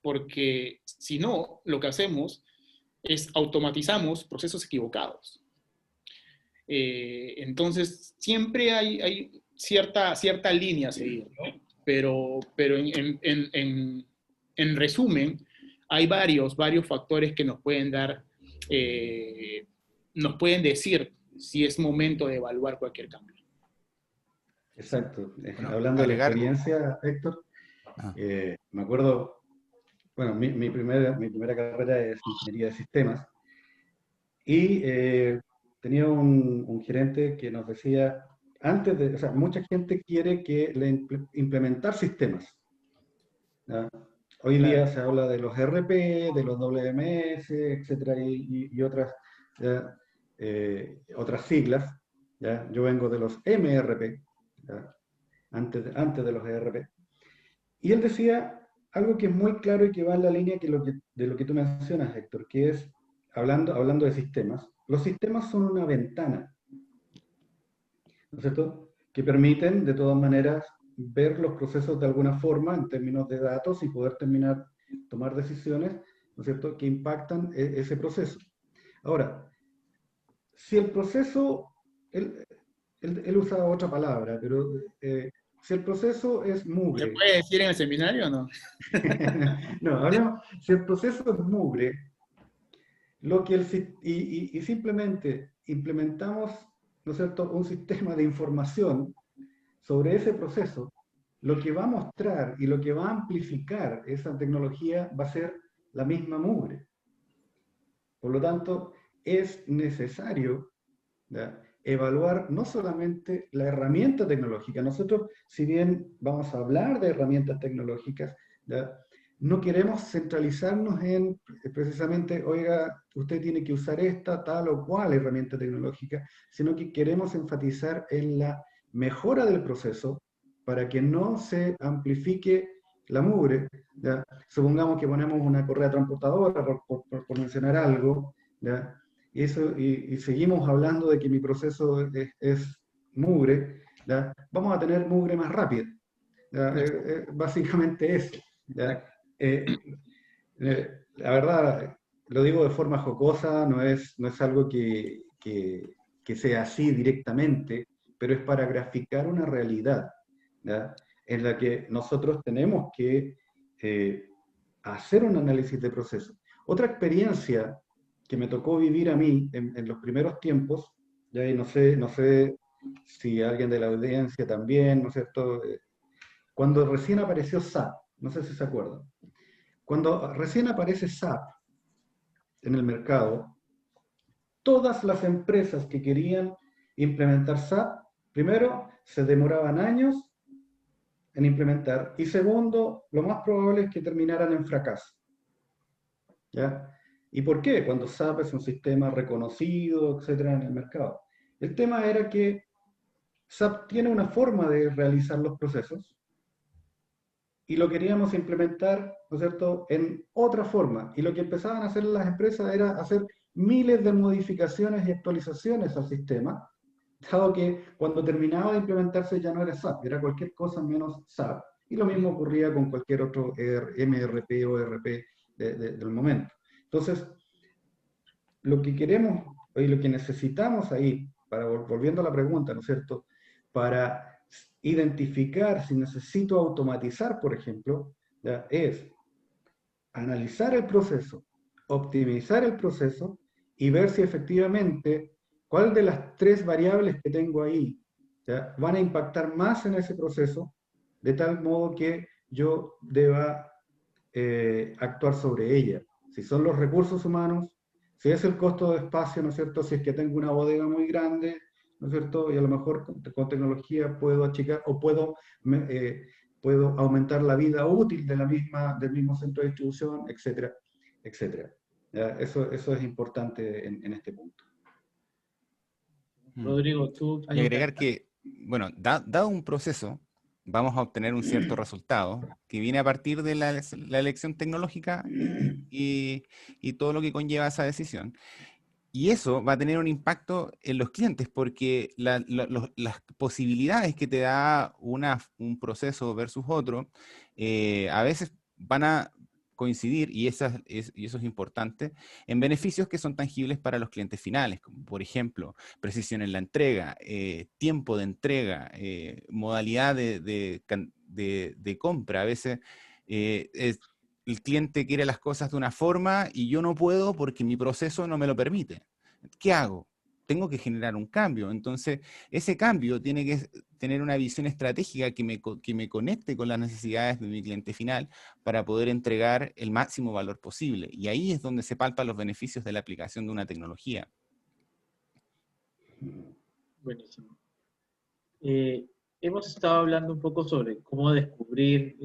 porque si no, lo que hacemos es automatizamos procesos equivocados. Entonces, siempre hay cierta línea a seguir, ¿no? Pero en resumen, hay varios factores que nos pueden dar, nos pueden decir si es momento de evaluar cualquier cambio. Exacto. Bueno, Hablando de la agregar. experiencia, Héctor, me acuerdo, bueno, mi primera carrera es ingeniería de sistemas y tenía un gerente que nos decía, o sea, mucha gente quiere que implementar sistemas, ¿ya? Hoy día se habla de los RP, de los WMS, etcétera, y otras, ¿ya? Otras siglas, ¿ya? Yo vengo de los MRP, ¿ya? Antes de los ERP. Y él decía algo que es muy claro y que va en la línea de lo que tú mencionas, Héctor, que es, hablando de sistemas, los sistemas son una ventana, ¿no es cierto?, que permiten, de todas maneras, ver los procesos de alguna forma en términos de datos y poder tomar decisiones, ¿no es cierto?, que impactan ese proceso. Ahora, si el proceso, él usa otra palabra, pero si el proceso es mugre. ¿Se puede decir en el seminario o no? No, hablamos, si el proceso es mugre, y simplemente implementamos, ¿no es cierto?, un sistema de información sobre ese proceso, lo que va a mostrar y lo que va a amplificar esa tecnología va a ser la misma mugre. Por lo tanto, es necesario, ¿ya?, evaluar no solamente la herramienta tecnológica. Nosotros, si bien vamos a hablar de herramientas tecnológicas, ¿ya?, no queremos centralizarnos en precisamente, oiga, usted tiene que usar esta, tal o cual herramienta tecnológica, sino que queremos enfatizar en la mejora del proceso para que no se amplifique la mugre, ¿ya? Supongamos que ponemos una correa transportadora, por mencionar algo, ¿ya?, y seguimos hablando de que mi proceso es mugre, ¿ya?, vamos a tener mugre más rápida. Básicamente eso, ¿ya? La verdad, lo digo de forma jocosa, no es algo que sea así directamente, pero es para graficar una realidad, ¿ya?, en la que nosotros tenemos que a hacer un análisis de proceso. Otra experiencia que me tocó vivir a mí en los primeros tiempos, ya y no sé si alguien de la audiencia también, ¿no es cierto? Cuando recién apareció SAP, no sé si se acuerdan. Cuando recién aparece SAP en el mercado, todas las empresas que querían implementar SAP, primero, se demoraban años en implementar, y segundo, lo más probable es que terminaran en fracaso. ¿Ya? ¿Y por qué? Cuando SAP es un sistema reconocido, etcétera, en el mercado. El tema era que SAP tiene una forma de realizar los procesos y lo queríamos implementar, ¿no es cierto?, en otra forma. Y lo que empezaban a hacer las empresas era hacer miles de modificaciones y actualizaciones al sistema, dado que cuando terminaba de implementarse ya no era SAP, era cualquier cosa menos SAP. Y lo mismo ocurría con cualquier otro MRP o ERP del momento. Entonces, lo que queremos y lo que necesitamos ahí, volviendo a la pregunta, ¿no es cierto?, para identificar si necesito automatizar, por ejemplo, ¿ya?, es analizar el proceso, optimizar el proceso y ver si efectivamente cuál de las 3 variables que tengo ahí, ¿ya?, van a impactar más en ese proceso, de tal modo que yo deba actuar sobre ella. Si son los recursos humanos, si es el costo de espacio, ¿no es cierto? Si es que tengo una bodega muy grande, ¿no es cierto? Y a lo mejor con tecnología puedo achicar o puedo aumentar la vida útil de del mismo centro de distribución, etcétera, etcétera. ¿Ya? Eso es importante en este punto. Rodrigo, tú Y agregar que, bueno, dado un proceso, vamos a obtener un cierto resultado que viene a partir de la elección tecnológica y todo lo que conlleva esa decisión. Y eso va a tener un impacto en los clientes porque las posibilidades que te da un proceso versus otro a veces van a coincidir, y eso es importante, en beneficios que son tangibles para los clientes finales, como por ejemplo, precisión en la entrega, tiempo de entrega, modalidad de compra. A veces el cliente quiere las cosas de una forma y yo no puedo porque mi proceso no me lo permite. ¿Qué hago? Tengo que generar un cambio. Entonces, ese cambio tiene que tener una visión estratégica que me conecte con las necesidades de mi cliente final para poder entregar el máximo valor posible. Y ahí es donde se palpan los beneficios de la aplicación de una tecnología. Buenísimo. Hemos estado hablando un poco sobre cómo descubrir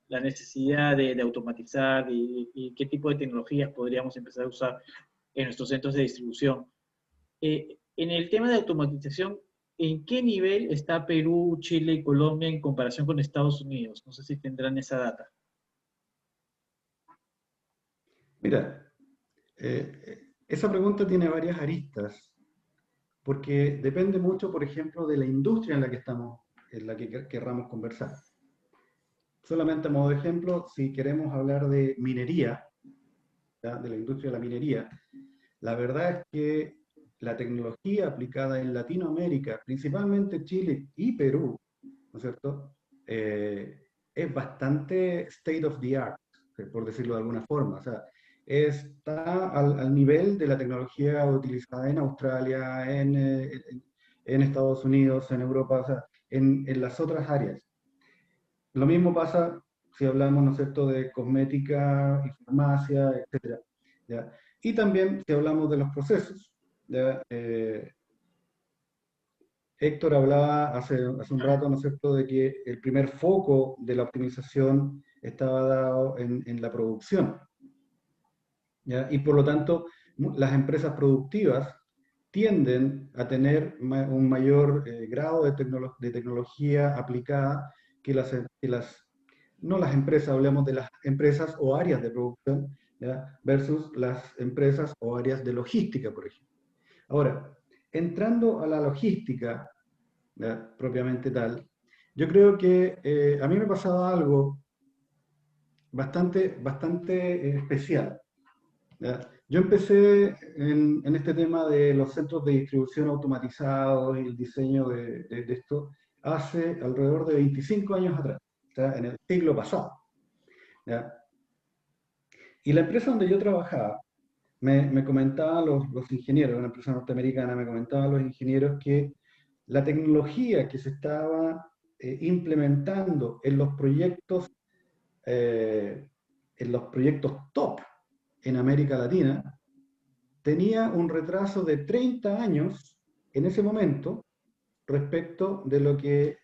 la necesidad de automatizar y qué tipo de tecnologías podríamos empezar a usar en nuestros centros de distribución. En el tema de automatización, ¿en qué nivel está Perú, Chile y Colombia en comparación con Estados Unidos? No sé si tendrán esa data. Mira, esa pregunta tiene varias aristas, porque depende mucho, por ejemplo, de la industria en la que querramos conversar. Solamente a modo de ejemplo, si queremos hablar de minería, ¿ya?, de la industria de la minería, la verdad es que la tecnología aplicada en Latinoamérica, principalmente Chile y Perú, ¿no es cierto?, es bastante state of the art, por decirlo de alguna forma. O sea, está al nivel de la tecnología utilizada en Australia, en Estados Unidos, en Europa, o sea, en las otras áreas. Lo mismo pasa si hablamos, ¿no es cierto?, de cosmética y farmacia, etc. ¿Ya? Y también si hablamos de los procesos. ¿Ya? Héctor hablaba hace un rato, ¿no es cierto?, de que el primer foco de la optimización estaba dado en la producción. ¿Ya? Y por lo tanto, las empresas productivas tienden a tener un mayor grado de tecnología aplicada que no las empresas, hablemos de las empresas o áreas de producción, ¿ya?, versus las empresas o áreas de logística, por ejemplo. Ahora, entrando a la logística, ¿ya?, propiamente tal, yo creo que a mí me pasaba algo bastante especial. ¿Ya? Yo empecé en este tema de los centros de distribución automatizados y el diseño de esto hace alrededor de 25 años atrás, ¿ya?, en el siglo pasado. ¿Ya? Y la empresa donde yo trabajaba, me comentaban los ingenieros, una empresa norteamericana, me comentaban los ingenieros que la tecnología que se estaba implementando en los proyectos top en América Latina, tenía un retraso de 30 años en ese momento respecto de lo que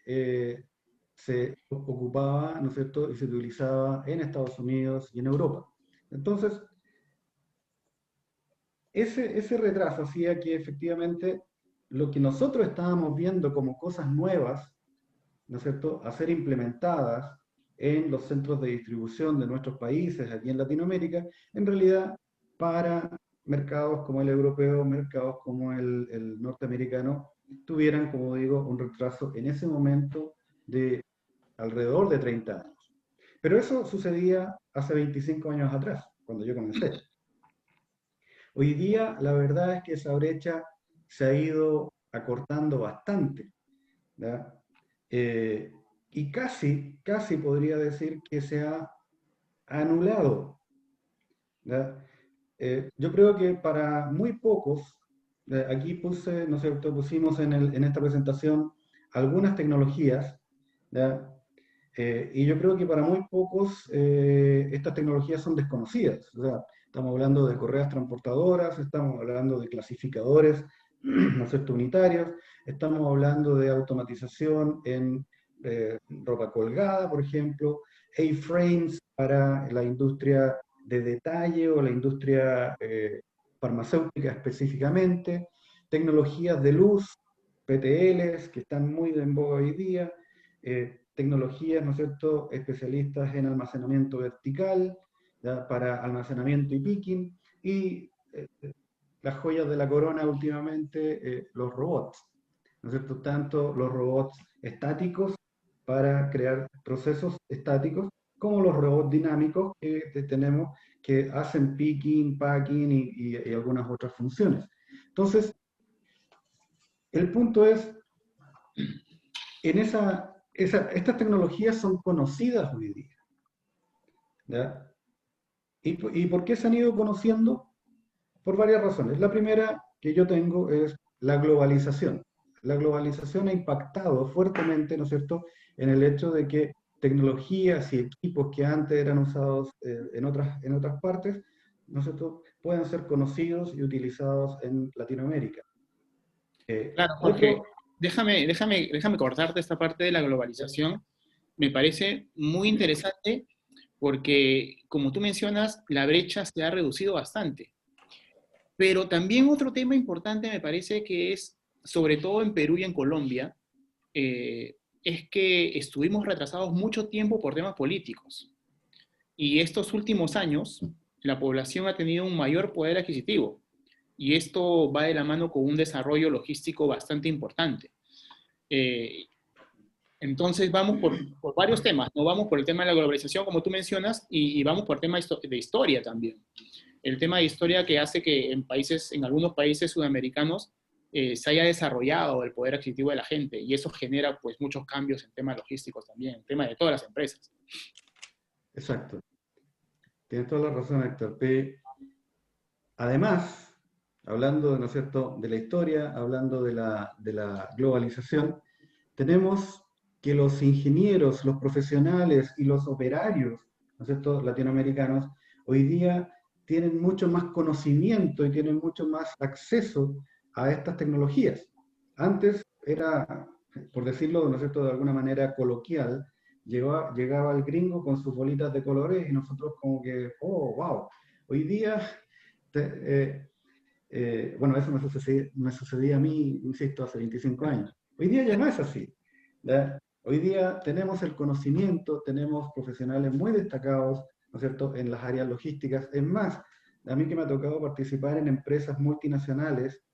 se ocupaba, ¿no es cierto?, y se utilizaba en Estados Unidos y en Europa. Entonces, ese retraso hacía que efectivamente lo que nosotros estábamos viendo como cosas nuevas, ¿no es cierto?, a ser implementadas en los centros de distribución de nuestros países, aquí en Latinoamérica, en realidad para mercados como el europeo, mercados como el norteamericano, tuvieran, como digo, un retraso en ese momento de alrededor de 30 años. Pero eso sucedía hace 25 años atrás, cuando yo comencé. Hoy día, la verdad es que esa brecha se ha ido acortando bastante, ¿ya? Y casi podría decir que se ha anulado, ¿ya? Yo creo que para muy pocos, aquí puse, ¿no es cierto?, pusimos en esta presentación algunas tecnologías, ¿ya? Y yo creo que para muy pocos estas tecnologías son desconocidas. O sea, estamos hablando de correas transportadoras, estamos hablando de clasificadores, ¿no es cierto?, unitarios, estamos hablando de automatización en ropa colgada, por ejemplo, A-frames para la industria de detalle o la industria farmacéutica específicamente, tecnologías de luz, PTLs, que están muy en boga hoy día, tecnologías, ¿no es cierto?, especialistas en almacenamiento vertical, ¿ya?, para almacenamiento y picking, y las joyas de la corona últimamente, los robots, ¿no es cierto?, tanto los robots estáticos para crear procesos estáticos, como los robots dinámicos que tenemos que hacen picking, packing y algunas otras funciones. Entonces, el punto es, estas tecnologías son conocidas hoy día, ¿ya? ¿Y por qué se han ido conociendo? Por varias razones. La primera que yo tengo es la globalización. La globalización ha impactado fuertemente, ¿no es cierto?, en el hecho de que tecnologías y equipos que antes eran usados en otras partes, ¿no es cierto?, puedan ser conocidos y utilizados en Latinoamérica. Claro, Jorge, déjame cortarte esta parte de la globalización. Me parece muy interesante porque, como tú mencionas, la brecha se ha reducido bastante. Pero también otro tema importante me parece que es, sobre todo en Perú y en Colombia, es que estuvimos retrasados mucho tiempo por temas políticos. Y estos últimos años, la población ha tenido un mayor poder adquisitivo. Y esto va de la mano con un desarrollo logístico bastante importante. Entonces vamos por varios temas, ¿no? Vamos por el tema de la globalización, como tú mencionas, y vamos por el tema de historia también. El tema de historia que hace que en algunos países sudamericanos se haya desarrollado el poder adquisitivo de la gente, y eso genera pues muchos cambios en temas logísticos también, en temas de todas las empresas. Exacto. Tienes toda la razón, Héctor. Además, hablando, ¿no es cierto?, de la historia, hablando de la globalización, tenemos que los ingenieros, los profesionales y los operarios, ¿no es cierto?, latinoamericanos, hoy día tienen mucho más conocimiento y tienen mucho más acceso a estas tecnologías. Antes era, por decirlo, ¿no es cierto?, de alguna manera coloquial, llegaba el gringo con sus bolitas de colores y nosotros como que, oh, wow. Hoy día, bueno, eso me sucedía a mí, insisto, hace 25 años. Hoy día ya no es así, ¿ya? Hoy día tenemos el conocimiento, tenemos profesionales muy destacados, ¿no es cierto?, en las áreas logísticas. Es más, a mí que me ha tocado participar en empresas multinacionales,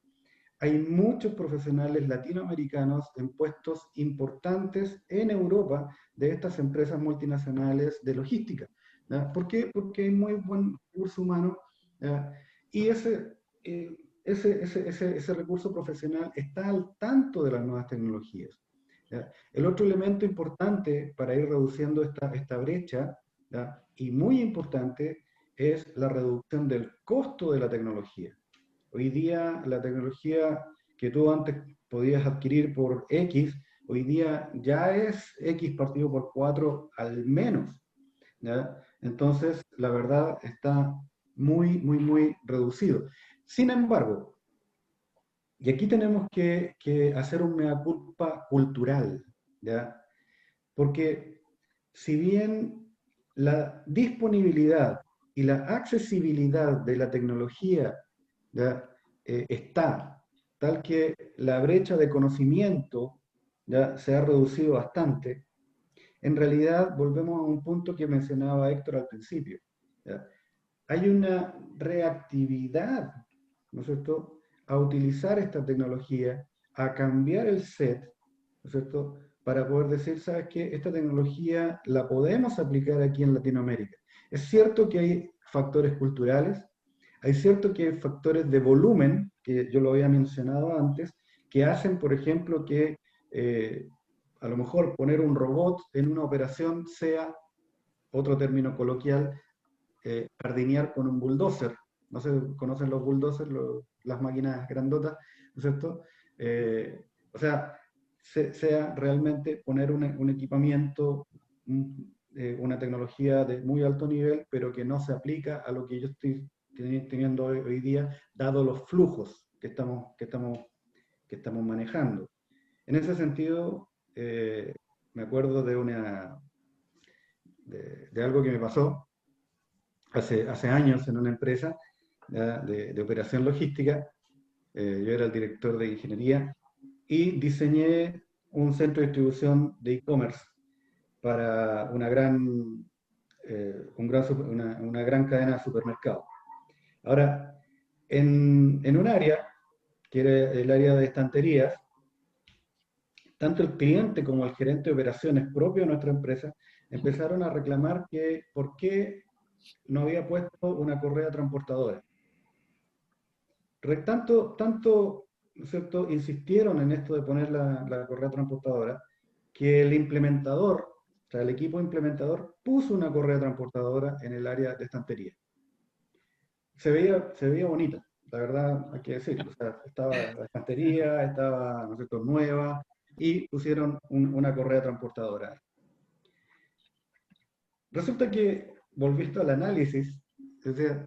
hay muchos profesionales latinoamericanos en puestos importantes en Europa de estas empresas multinacionales de logística, ¿ya? ¿Por qué? Porque hay muy buen recurso humano, ¿ya? Y ese recurso profesional está al tanto de las nuevas tecnologías, ¿ya? El otro elemento importante para ir reduciendo esta brecha, ¿ya?, y muy importante, es la reducción del costo de la tecnología. Hoy día la tecnología que tú antes podías adquirir por X, hoy día ya es X partido por 4 al menos, ¿ya? Entonces, la verdad está muy, muy, muy reducido. Sin embargo, y aquí tenemos que hacer un mea culpa cultural, ¿ya? Porque si bien la disponibilidad y la accesibilidad de la tecnología, ¿ya? Está, tal que la brecha de conocimiento, ¿ya? Se ha reducido bastante, en realidad volvemos a un punto que mencionaba Héctor al principio, ¿ya? Hay una reactividad, ¿no es cierto?, a utilizar esta tecnología, a cambiar el set, ¿no es cierto?, para poder decir, ¿sabes qué? Esta tecnología la podemos aplicar aquí en Latinoamérica. Es cierto que hay factores culturales, hay cierto que hay factores de volumen, que yo lo había mencionado antes, que hacen, por ejemplo, que a lo mejor poner un robot en una operación sea, otro término coloquial, jardinear con un bulldozer. No sé, ¿conocen los bulldozers, las máquinas grandotas? ¿No es cierto? O sea, sea realmente poner un equipamiento, una tecnología de muy alto nivel, pero que no se aplica a lo que yo estoy teniendo hoy día, dado los flujos que estamos manejando. En ese sentido, me acuerdo de algo que me pasó hace años en una empresa de operación logística. Yo era el director de ingeniería y diseñé un centro de distribución de e-commerce para una gran cadena de supermercados. Ahora, en un área, que era el área de estanterías, tanto el cliente como el gerente de operaciones propio de nuestra empresa empezaron a reclamar que por qué no había puesto una correa transportadora. Tanto, ¿no es cierto?, insistieron en esto de poner la correa transportadora, que el implementador, o sea, el equipo implementador, puso una correa transportadora en el área de estantería. Se veía bonita, la verdad, hay que decirlo. O sea, estaba la estantería, estaba, ¿no es cierto?, nueva, y pusieron una correa transportadora. Resulta que, volviendo al análisis, o sea,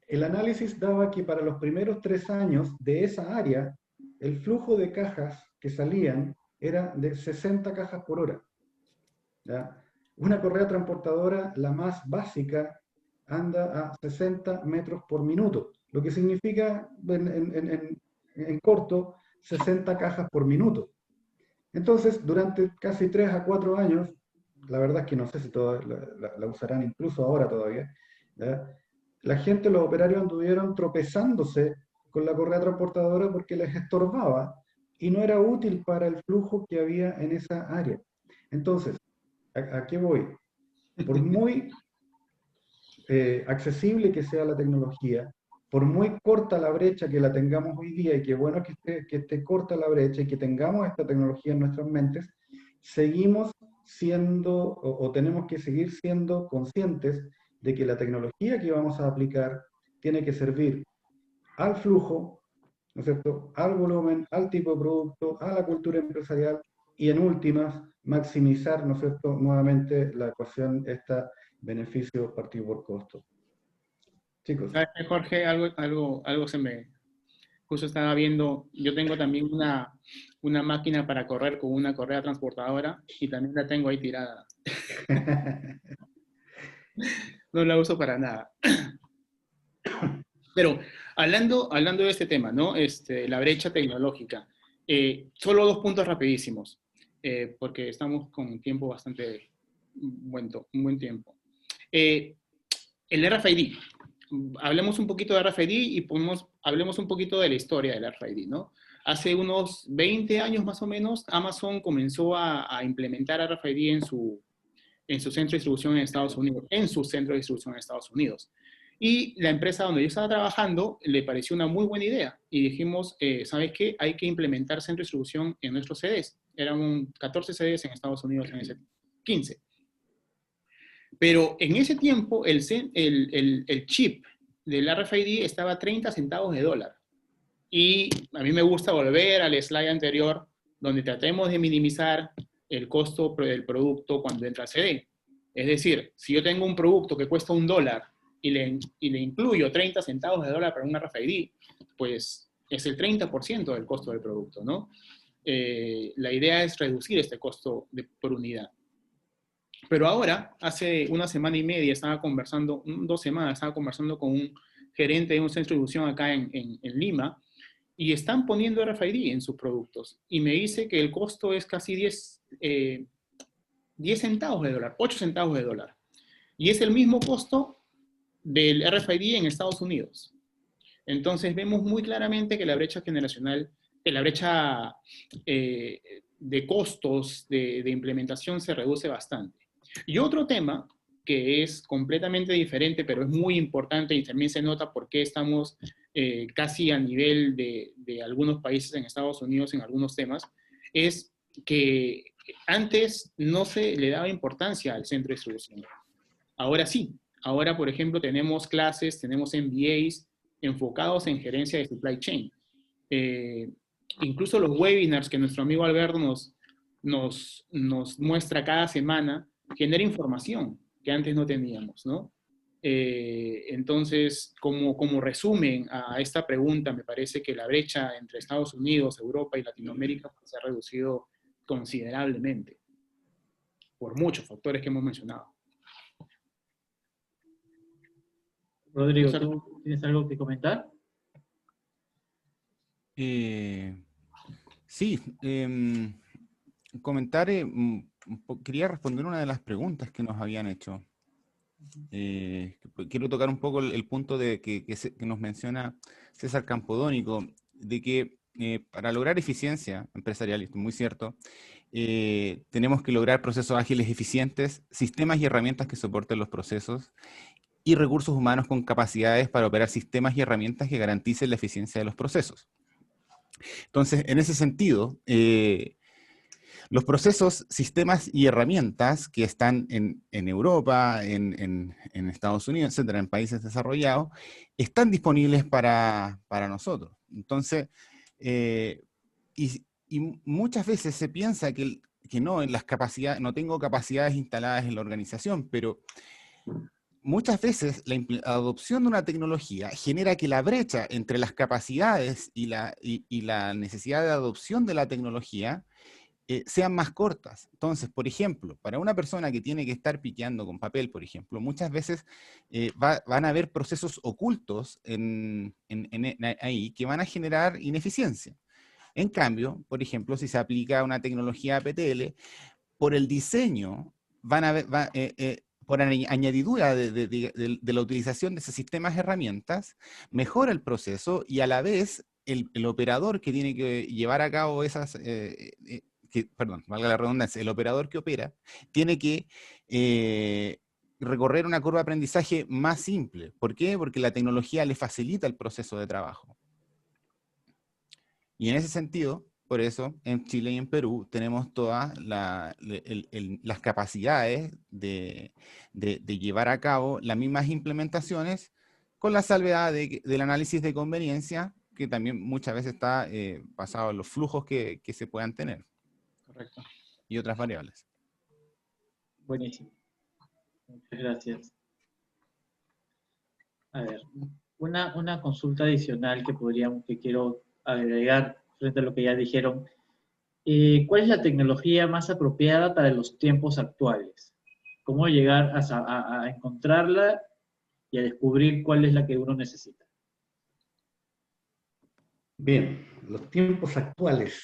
el análisis daba que para los primeros 3 años de esa área, el flujo de cajas que salían era de 60 cajas por hora, ¿ya? Una correa transportadora, la más básica, anda a 60 metros por minuto, lo que significa, en corto, 60 cajas por minuto. Entonces, durante casi 3 a 4 años, la verdad es que no sé si la usarán incluso ahora todavía, ¿ya? La gente, los operarios anduvieron tropezándose con la correa transportadora porque les estorbaba y no era útil para el flujo que había en esa área. Entonces, ¿a qué voy? Por muy accesible que sea la tecnología, por muy corta la brecha que la tengamos hoy día, y qué bueno que esté corta la brecha y que tengamos esta tecnología en nuestras mentes, seguimos siendo o tenemos que seguir siendo conscientes de que la tecnología que vamos a aplicar tiene que servir al flujo, ¿no es cierto?, al volumen, al tipo de producto, a la cultura empresarial y en últimas maximizar, ¿no es cierto?, nuevamente la ecuación esta beneficio partido por costo. Chicos. ¿Sabes qué, Jorge? Algo se me... Justo estaba viendo, yo tengo también una máquina para correr con una correa transportadora y también la tengo ahí tirada. No la uso para nada. Pero hablando de este tema, ¿no? La brecha tecnológica. Solo 2 puntos rapidísimos, porque estamos con un tiempo bastante un buen tiempo. El RFID. Hablemos un poquito de RFID y hablemos un poquito de la historia del RFID, ¿no? Hace unos 20 años más o menos, Amazon comenzó a implementar RFID en su centro de distribución en Estados Unidos, Y la empresa donde yo estaba trabajando le pareció una muy buena idea. Y dijimos, ¿sabes qué? Hay que implementar centro de distribución en nuestros CDs. Eran 14 CDs en Estados Unidos en ese 15. Pero en ese tiempo el chip del RFID estaba a 30 centavos de dólar. Y a mí me gusta volver al slide anterior, donde tratemos de minimizar el costo del producto cuando entra CD. Es decir, si yo tengo un producto que cuesta $1 y le incluyo 30 centavos de dólar para un RFID, pues es el 30% del costo del producto, ¿no? La idea es reducir este costo por unidad. Pero ahora, hace una semana y media, estaba conversando, 2 semanas, estaba conversando con un gerente de un centro de distribución acá en Lima, y están poniendo RFID en sus productos. Y me dice que el costo es casi 10 centavos de dólar, 8 centavos de dólar. Y es el mismo costo del RFID en Estados Unidos. Entonces vemos muy claramente que la brecha generacional, la brecha de costos de implementación se reduce bastante. Y otro tema que es completamente diferente, pero es muy importante y también se nota por qué estamos casi a nivel de algunos países en Estados Unidos en algunos temas, es que antes no se le daba importancia al centro de distribución. Ahora sí. Ahora, por ejemplo, tenemos clases, tenemos MBAs enfocados en gerencia de supply chain. Incluso los webinars que nuestro amigo Alberto nos muestra cada semana genera información que antes no teníamos, ¿no? Entonces, como resumen a esta pregunta, me parece que la brecha entre Estados Unidos, Europa y Latinoamérica se ha reducido considerablemente por muchos factores que hemos mencionado. Rodrigo, ¿tú tienes algo que comentar? Sí, comentar, quería responder una de las preguntas que nos habían hecho. Quiero tocar un poco el punto que nos menciona César Campodónico, de que para lograr eficiencia empresarial, y esto es muy cierto, tenemos que lograr procesos ágiles eficientes, sistemas y herramientas que soporten los procesos, y recursos humanos con capacidades para operar sistemas y herramientas que garanticen la eficiencia de los procesos. Entonces, en ese sentido, los procesos, sistemas y herramientas que están en Europa, en Estados Unidos, etcétera, en países desarrollados, están disponibles para nosotros. Entonces, y muchas veces se piensa que no, en las capacidades, no tengo capacidades instaladas en la organización, pero muchas veces la adopción de una tecnología genera que la brecha entre las capacidades y la necesidad de adopción de la tecnología sean más cortas. Entonces, por ejemplo, para una persona que tiene que estar piqueando con papel, por ejemplo, muchas veces van a haber procesos ocultos ahí que van a generar ineficiencia. En cambio, por ejemplo, si se aplica una tecnología APTL, por el diseño van a ver, por añadidura de la utilización de esos sistemas herramientas, mejora el proceso y a la vez el operador que tiene que llevar a cabo esas, perdón, valga la redundancia, el operador que opera tiene que recorrer una curva de aprendizaje más simple. ¿Por qué? Porque la tecnología le facilita el proceso de trabajo. Y en ese sentido, por eso, en Chile y en Perú tenemos todas las capacidades de llevar a cabo las mismas implementaciones con la salvedad del análisis de conveniencia, que también muchas veces está basado en los flujos que se puedan tener. Correcto. Y otras variables. Buenísimo. Muchas gracias. A ver, una consulta adicional que quiero agregar frente a lo que ya dijeron. ¿Cuál es la tecnología más apropiada para los tiempos actuales? ¿Cómo llegar a encontrarla y a descubrir cuál es la que uno necesita? Bien, los tiempos actuales.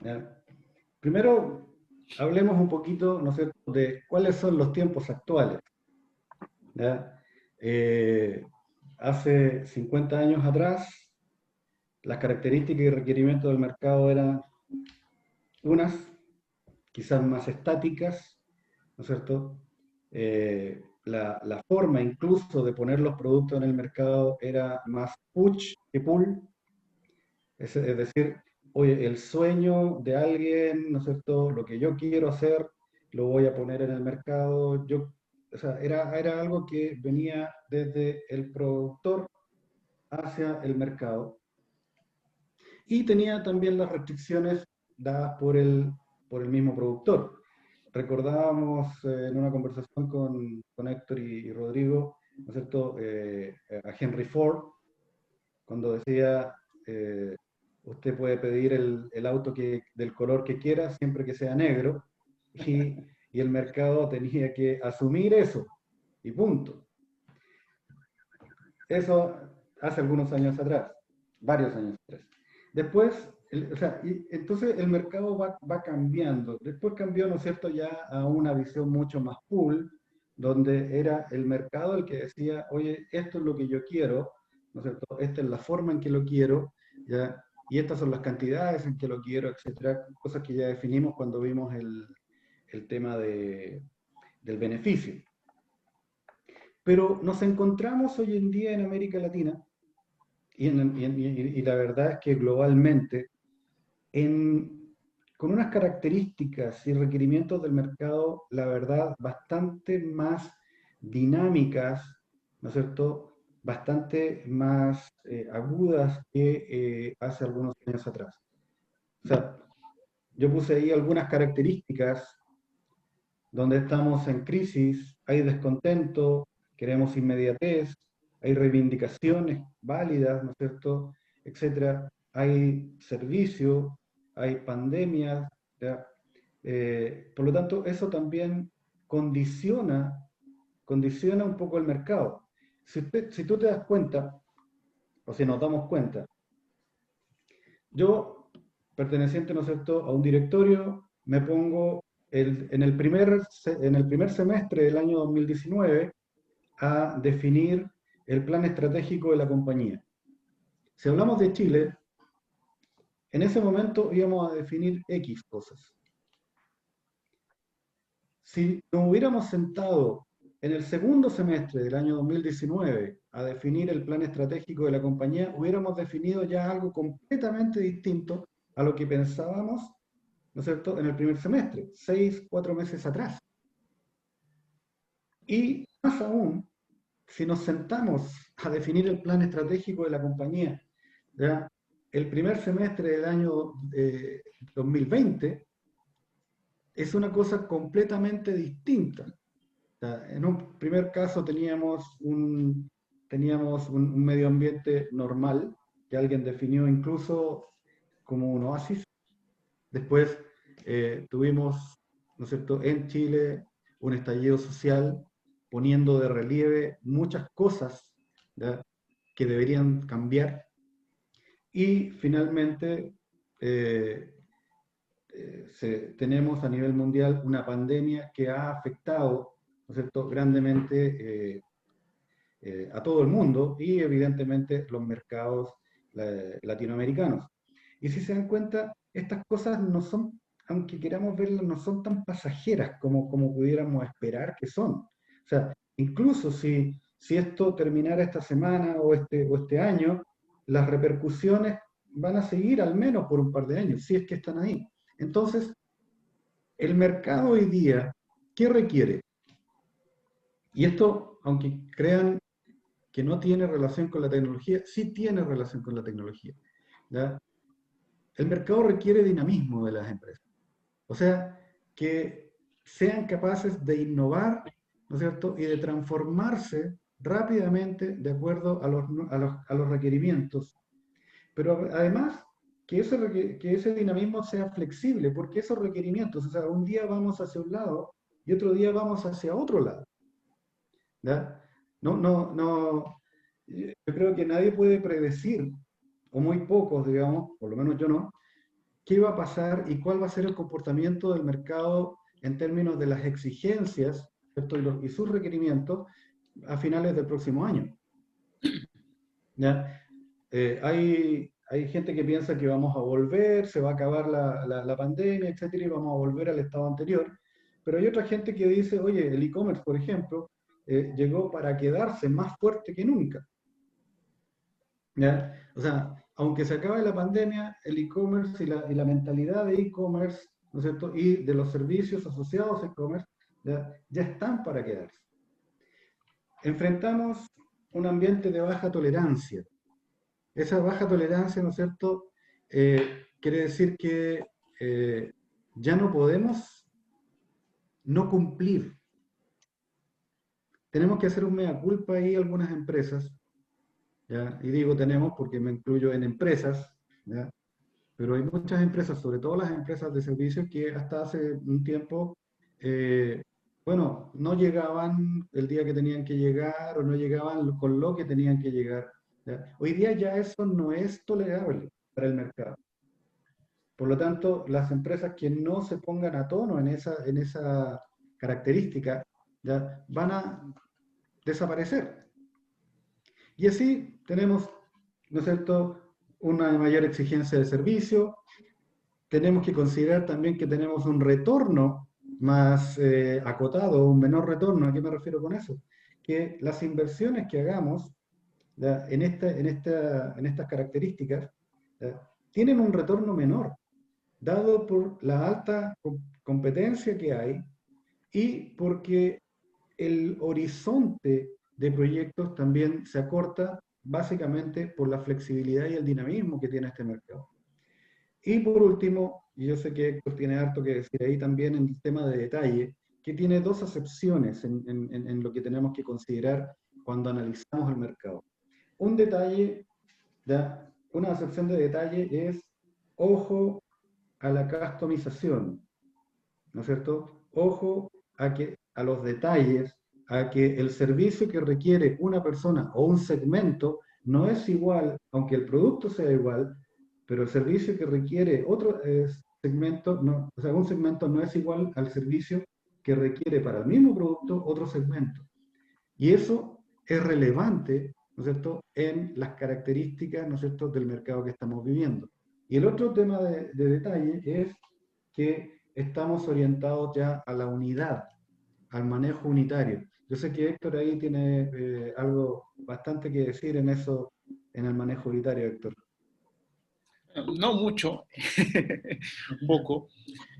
¿Ya? Primero, hablemos un poquito, ¿no es cierto?, de cuáles son los tiempos actuales. ¿Ya? Hace 50 años atrás, las características y requerimientos del mercado eran unas, quizás más estáticas, ¿no es cierto? La forma incluso de poner los productos en el mercado era más push que pull, es decir, oye, el sueño de alguien, ¿no es cierto?, lo que yo quiero hacer, lo voy a poner en el mercado. O sea, era algo que venía desde el productor hacia el mercado. Y tenía también las restricciones dadas por el mismo productor. Recordábamos en una conversación con Héctor y Rodrigo, ¿no es cierto?, a Henry Ford, cuando decía, usted puede pedir el auto del color que quiera, siempre que sea negro, y el mercado tenía que asumir eso, y punto. Eso hace algunos años atrás, varios años atrás. Después, o sea, entonces el mercado va cambiando. Después cambió, ¿no es cierto?, ya a una visión mucho más pool, donde era el mercado el que decía, oye, esto es lo que yo quiero, ¿no es cierto?, esta es la forma en que lo quiero, ¿ya? Y estas son las cantidades en que lo quiero, etcétera, cosas que ya definimos cuando vimos el tema del beneficio. Pero nos encontramos hoy en día en América Latina, y la verdad es que globalmente, con unas características y requerimientos del mercado, la verdad, bastante más dinámicas, ¿no es cierto?, bastante más agudas que hace algunos años atrás. O sea, yo puse ahí algunas características donde estamos en crisis, hay descontento, queremos inmediatez, hay reivindicaciones válidas, ¿no es cierto?, etcétera, hay servicio, hay pandemias, ¿ya? Por lo tanto, eso también condiciona un poco el mercado. Si tú te das cuenta, o si nos damos cuenta, yo, perteneciente, ¿no es cierto?, a un directorio, me pongo en el primer semestre del año 2019 a definir el plan estratégico de la compañía. Si hablamos de Chile, en ese momento íbamos a definir X cosas. Si nos hubiéramos sentado en el segundo semestre del año 2019 a definir el plan estratégico de la compañía, hubiéramos definido ya algo completamente distinto a lo que pensábamos, ¿no es cierto?, en el primer semestre, 4 meses atrás. Y más aún, si nos sentamos a definir el plan estratégico de la compañía, ¿ya?, el primer semestre del año 2020, es una cosa completamente distinta. O sea, en un primer caso teníamos un medio ambiente normal, que alguien definió incluso como un oasis. Después tuvimos, ¿no es cierto?, en Chile un estallido social poniendo de relieve muchas cosas, ¿ya?, que deberían cambiar. Y finalmente tenemos a nivel mundial una pandemia que ha afectado, ¿no es cierto?, grandemente a todo el mundo y evidentemente los mercados latinoamericanos. Y si se dan cuenta, estas cosas no son, aunque queramos verlas, no son tan pasajeras como pudiéramos esperar que son. O sea, incluso si esto terminara esta semana o este año, las repercusiones van a seguir al menos por un par de años, si es que están ahí. Entonces, el mercado hoy día, ¿qué requiere? Y esto, aunque crean que no tiene relación con la tecnología, sí tiene relación con la tecnología, ¿ya? El mercado requiere dinamismo de las empresas. O sea, que sean capaces de innovar, ¿no es cierto?, y de transformarse rápidamente de acuerdo a los requerimientos. Pero además, que ese dinamismo sea flexible, porque esos requerimientos, o sea, un día vamos hacia un lado y otro día vamos hacia otro lado, ¿ya? Yo creo que nadie puede predecir, o muy pocos, digamos, por lo menos yo no, qué va a pasar y cuál va a ser el comportamiento del mercado en términos de las exigencias, ¿cierto?, y sus requerimientos a finales del próximo año. ¿Ya? Hay gente que piensa que vamos a volver, se va a acabar la pandemia, etcétera, y vamos a volver al estado anterior. Pero hay otra gente que dice, oye, el e-commerce, por ejemplo, llegó para quedarse más fuerte que nunca. ¿Ya? O sea, aunque se acabe la pandemia, el e-commerce y la mentalidad de e-commerce ¿no es cierto? Y de los servicios asociados a e-commerce ya están para quedarse. Enfrentamos un ambiente de baja tolerancia. Esa baja tolerancia, ¿no es cierto?, quiere decir que ya no podemos no cumplir. Tenemos que hacer un mea culpa ahí algunas empresas, ¿ya? Y digo tenemos porque me incluyo en empresas, ¿ya? Pero hay muchas empresas, sobre todo las empresas de servicios, que hasta hace un tiempo, bueno, no llegaban el día que tenían que llegar o no llegaban con lo que tenían que llegar, ¿ya? Hoy día ya eso no es tolerable para el mercado. Por lo tanto, las empresas que no se pongan a tono en esa característica, ¿ya? Van a desaparecer. Y así tenemos, ¿no es cierto?, una mayor exigencia de servicio. Tenemos que considerar también que tenemos un retorno más acotado, un menor retorno. ¿A qué me refiero con eso? Que las inversiones que hagamos, ¿ya?, en estas características, ¿ya?, tienen un retorno menor, dado por la alta competencia que hay y porque el horizonte de proyectos también se acorta básicamente por la flexibilidad y el dinamismo que tiene este mercado. Y por último, y yo sé que Héctor tiene harto que decir ahí también en el tema de detalle, que tiene dos acepciones en lo que tenemos que considerar cuando analizamos el mercado. Un detalle, ¿ya?, una acepción de detalle es ojo a la customización, ¿no es cierto? Ojo a los detalles, a que el servicio que requiere una persona o un segmento no es igual, aunque el producto sea igual, pero el servicio que requiere otro segmento, no, o sea, un segmento no es igual al servicio que requiere para el mismo producto otro segmento. Y eso es relevante, ¿no es cierto?, en las características, ¿no es cierto?, del mercado que estamos viviendo. Y el otro tema de detalle es que estamos orientados ya a la unidad, al manejo unitario. Yo sé que Héctor ahí tiene algo bastante que decir en eso, en el manejo unitario, Héctor. No mucho, poco,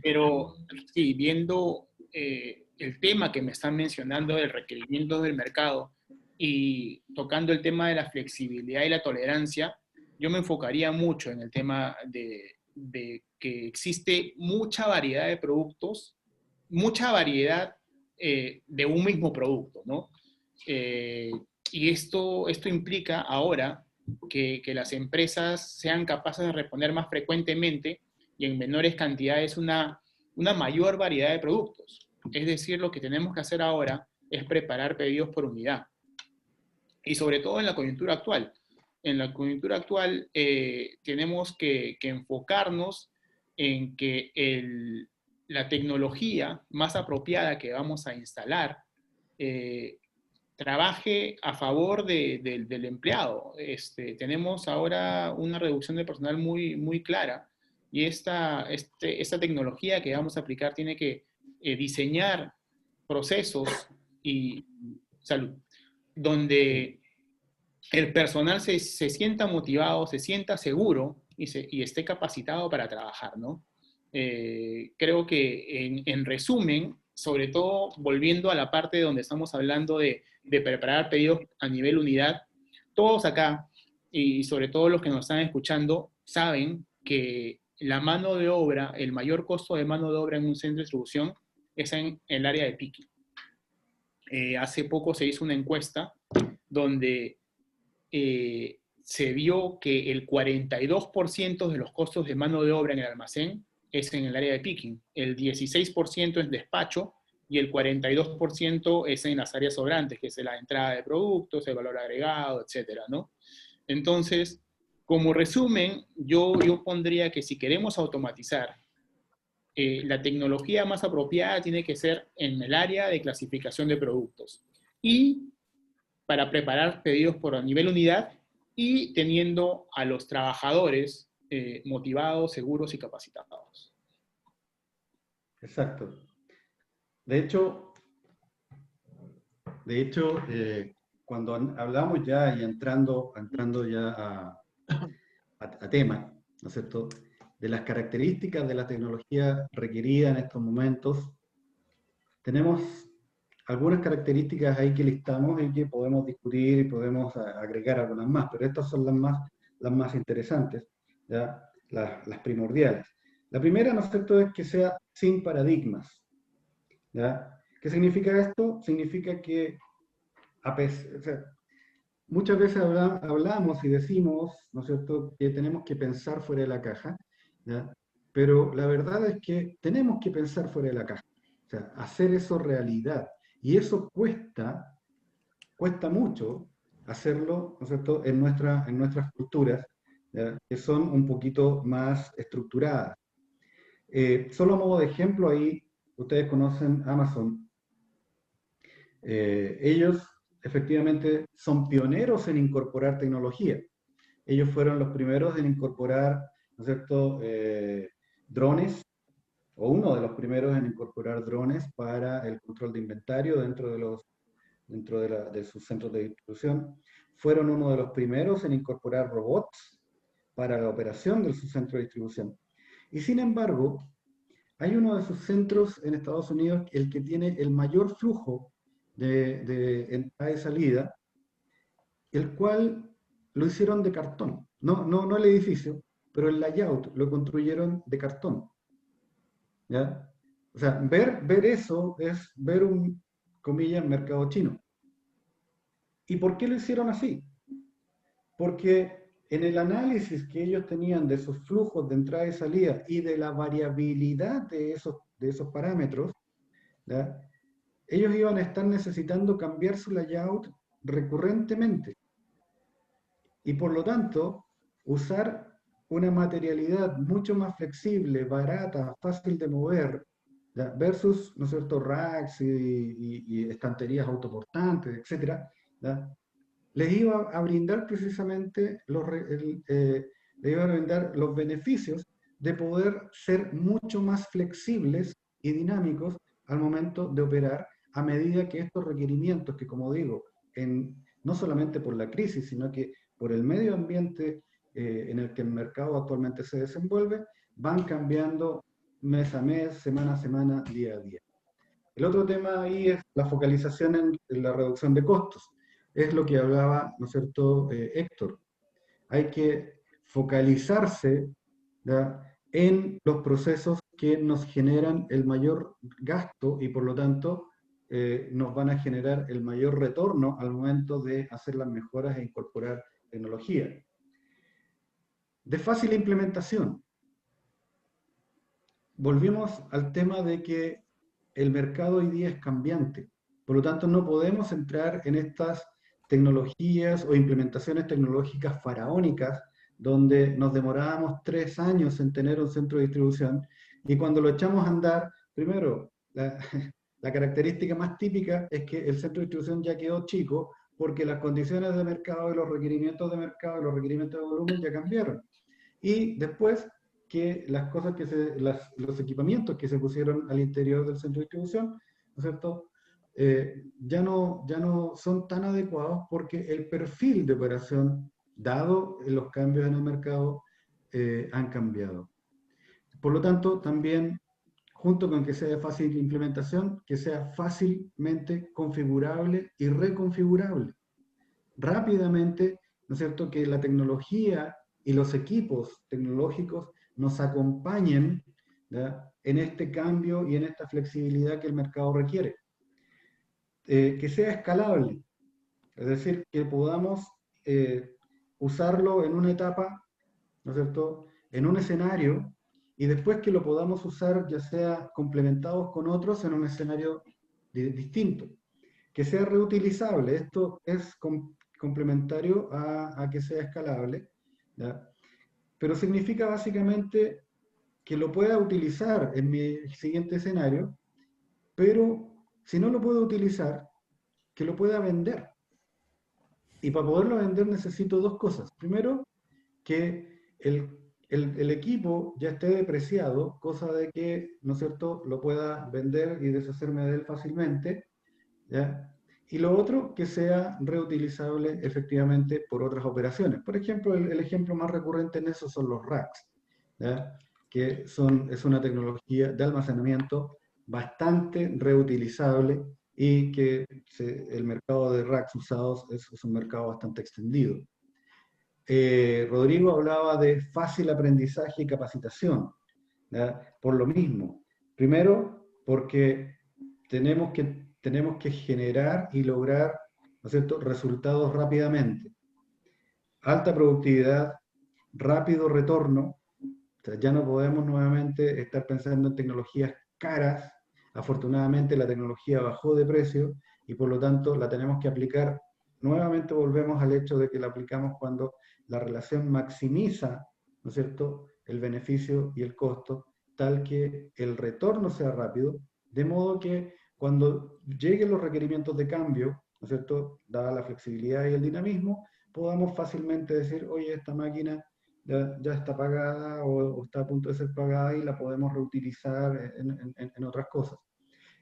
pero sí, viendo el tema que me están mencionando del requerimiento del mercado y tocando el tema de la flexibilidad y la tolerancia, yo me enfocaría mucho en el tema de que existe mucha variedad de productos, mucha variedad de un mismo producto, ¿no? Y esto implica ahora que las empresas sean capaces de responder más frecuentemente y en menores cantidades una mayor variedad de productos. Es decir, lo que tenemos que hacer ahora es preparar pedidos por unidad. Y sobre todo en la coyuntura actual. En la coyuntura actual tenemos que enfocarnos en que la tecnología más apropiada que vamos a instalar trabaje a favor del empleado. Tenemos ahora una reducción de personal muy clara y esta tecnología que vamos a aplicar tiene que diseñar procesos y salud, donde el personal se sienta motivado, se sienta seguro y esté capacitado para trabajar, ¿no? Creo que en resumen, sobre todo volviendo a la parte donde estamos hablando de preparar pedidos a nivel unidad, todos acá, y sobre todo los que nos están escuchando, saben que la mano de obra, el mayor costo de mano de obra en un centro de distribución es en el área de picking. Hace poco se hizo una encuesta donde se vio que el 42% de los costos de mano de obra en el almacén es en el área de picking, el 16% es despacho y el 42% es en las áreas sobrantes, que es la entrada de productos, el valor agregado, etcétera, ¿no? Entonces, como resumen, yo pondría que si queremos automatizar, la tecnología más apropiada tiene que ser en el área de clasificación de productos y para preparar pedidos por nivel unidad y teniendo a los trabajadores motivados, seguros y capacitados. Exacto. De hecho, cuando hablamos ya y entrando ya a tema, ¿no es cierto?, las características de la tecnología requerida en estos momentos, tenemos algunas características ahí que listamos y que podemos discutir y podemos agregar algunas más, pero estas son las más interesantes, ¿ya? Las primordiales. La primera, ¿no es cierto?, es que sea sin paradigmas, ¿ya? ¿Qué significa esto? Significa que o sea, muchas veces hablamos y decimos, ¿no es cierto?, que tenemos que pensar fuera de la caja, ¿ya? Pero la verdad es que tenemos que pensar fuera de la caja, o sea, hacer eso realidad. Y eso cuesta mucho hacerlo, ¿no es cierto?, en nuestras culturas, ¿ya?, que son un poquito más estructuradas. Solo a modo de ejemplo, ahí ustedes conocen Amazon. Ellos efectivamente son pioneros en incorporar tecnología. Ellos fueron los primeros en incorporar, ¿no es cierto?, drones, o uno de los primeros en incorporar drones para el control de inventario dentro de sus centros de distribución. Fueron uno de los primeros en incorporar robots para la operación de su centro de distribución. Y sin embargo, hay uno de sus centros en Estados Unidos, el que tiene el mayor flujo de entrada y salida, el cual lo hicieron de cartón. No el edificio, pero el layout lo construyeron de cartón, ¿ya? O sea, ver eso es ver un, comillas, mercado chino. ¿Y por qué lo hicieron así? Porque en el análisis que ellos tenían de sus flujos de entrada y salida y de la variabilidad de esos parámetros, ¿ya?, ellos iban a estar necesitando cambiar su layout recurrentemente. Y por lo tanto, usar una materialidad mucho más flexible, barata, fácil de mover, ¿ya?, versus, ¿no es cierto?, racks y estanterías autoportantes, etcétera, ¿ya?, les iba a brindar precisamente les iba a brindar los beneficios de poder ser mucho más flexibles y dinámicos al momento de operar, a medida que estos requerimientos, que como digo, no solamente por la crisis, sino que por el medio ambiente en el que el mercado actualmente se desenvuelve, van cambiando mes a mes, semana a semana, día a día. El otro tema ahí es la focalización en la reducción de costos. Es lo que hablaba, ¿no es cierto?, Héctor. Hay que focalizarse, ¿ya?, en los procesos que nos generan el mayor gasto y por lo tanto nos van a generar el mayor retorno al momento de hacer las mejoras e incorporar tecnología. De fácil implementación. Volvimos al tema de que el mercado hoy día es cambiante. Por lo tanto, no podemos entrar en estas tecnologías o implementaciones tecnológicas faraónicas donde nos demorábamos 3 años en tener un centro de distribución y cuando lo echamos a andar, primero, la característica más típica es que el centro de distribución ya quedó chico porque las condiciones de mercado y los requerimientos de mercado y los requerimientos de volumen ya cambiaron. Y después que las cosas los equipamientos que se pusieron al interior del centro de distribución, ¿no es cierto?, ya no son tan adecuados porque el perfil de operación, dado los cambios en el mercado, han cambiado. Por lo tanto, también, junto con que sea de fácil implementación, que sea fácilmente configurable y reconfigurable. Rápidamente, ¿no es cierto?, que la tecnología y los equipos tecnológicos nos acompañen, ¿ya?, en este cambio y en esta flexibilidad que el mercado requiere. Que sea escalable, es decir, que podamos usarlo en una etapa, ¿no es cierto?, en un escenario, y después que lo podamos usar ya sea complementados con otros en un escenario distinto. Que sea reutilizable, esto es complementario a que sea escalable, ¿ya?, pero significa básicamente que lo pueda utilizar en mi siguiente escenario, pero si no lo puedo utilizar, que lo pueda vender. Y para poderlo vender necesito 2 cosas. Primero, que el equipo ya esté depreciado, cosa de que, ¿no es cierto?, lo pueda vender y deshacerme de él fácilmente, ¿ya? Y lo otro, que sea reutilizable efectivamente por otras operaciones. Por ejemplo, el ejemplo más recurrente en eso son los racks, ¿ya? que es una tecnología de almacenamiento bastante reutilizable y que el mercado de racks usados es un mercado bastante extendido. Rodrigo hablaba de fácil aprendizaje y capacitación, ¿ya? Por lo mismo. Primero, porque tenemos que generar y lograr, ¿no es cierto?, resultados rápidamente. Alta productividad, rápido retorno. O sea, ya no podemos nuevamente estar pensando en tecnologías caras. Afortunadamente la tecnología bajó de precio y por lo tanto la tenemos que aplicar. Nuevamente volvemos al hecho de que la aplicamos cuando la relación maximiza, ¿no es cierto?, el beneficio y el costo, tal que el retorno sea rápido, de modo que cuando lleguen los requerimientos de cambio, ¿no es cierto?, dada la flexibilidad y el dinamismo, podamos fácilmente decir, oye, esta máquina ya está pagada o está a punto de ser pagada y la podemos reutilizar en otras cosas.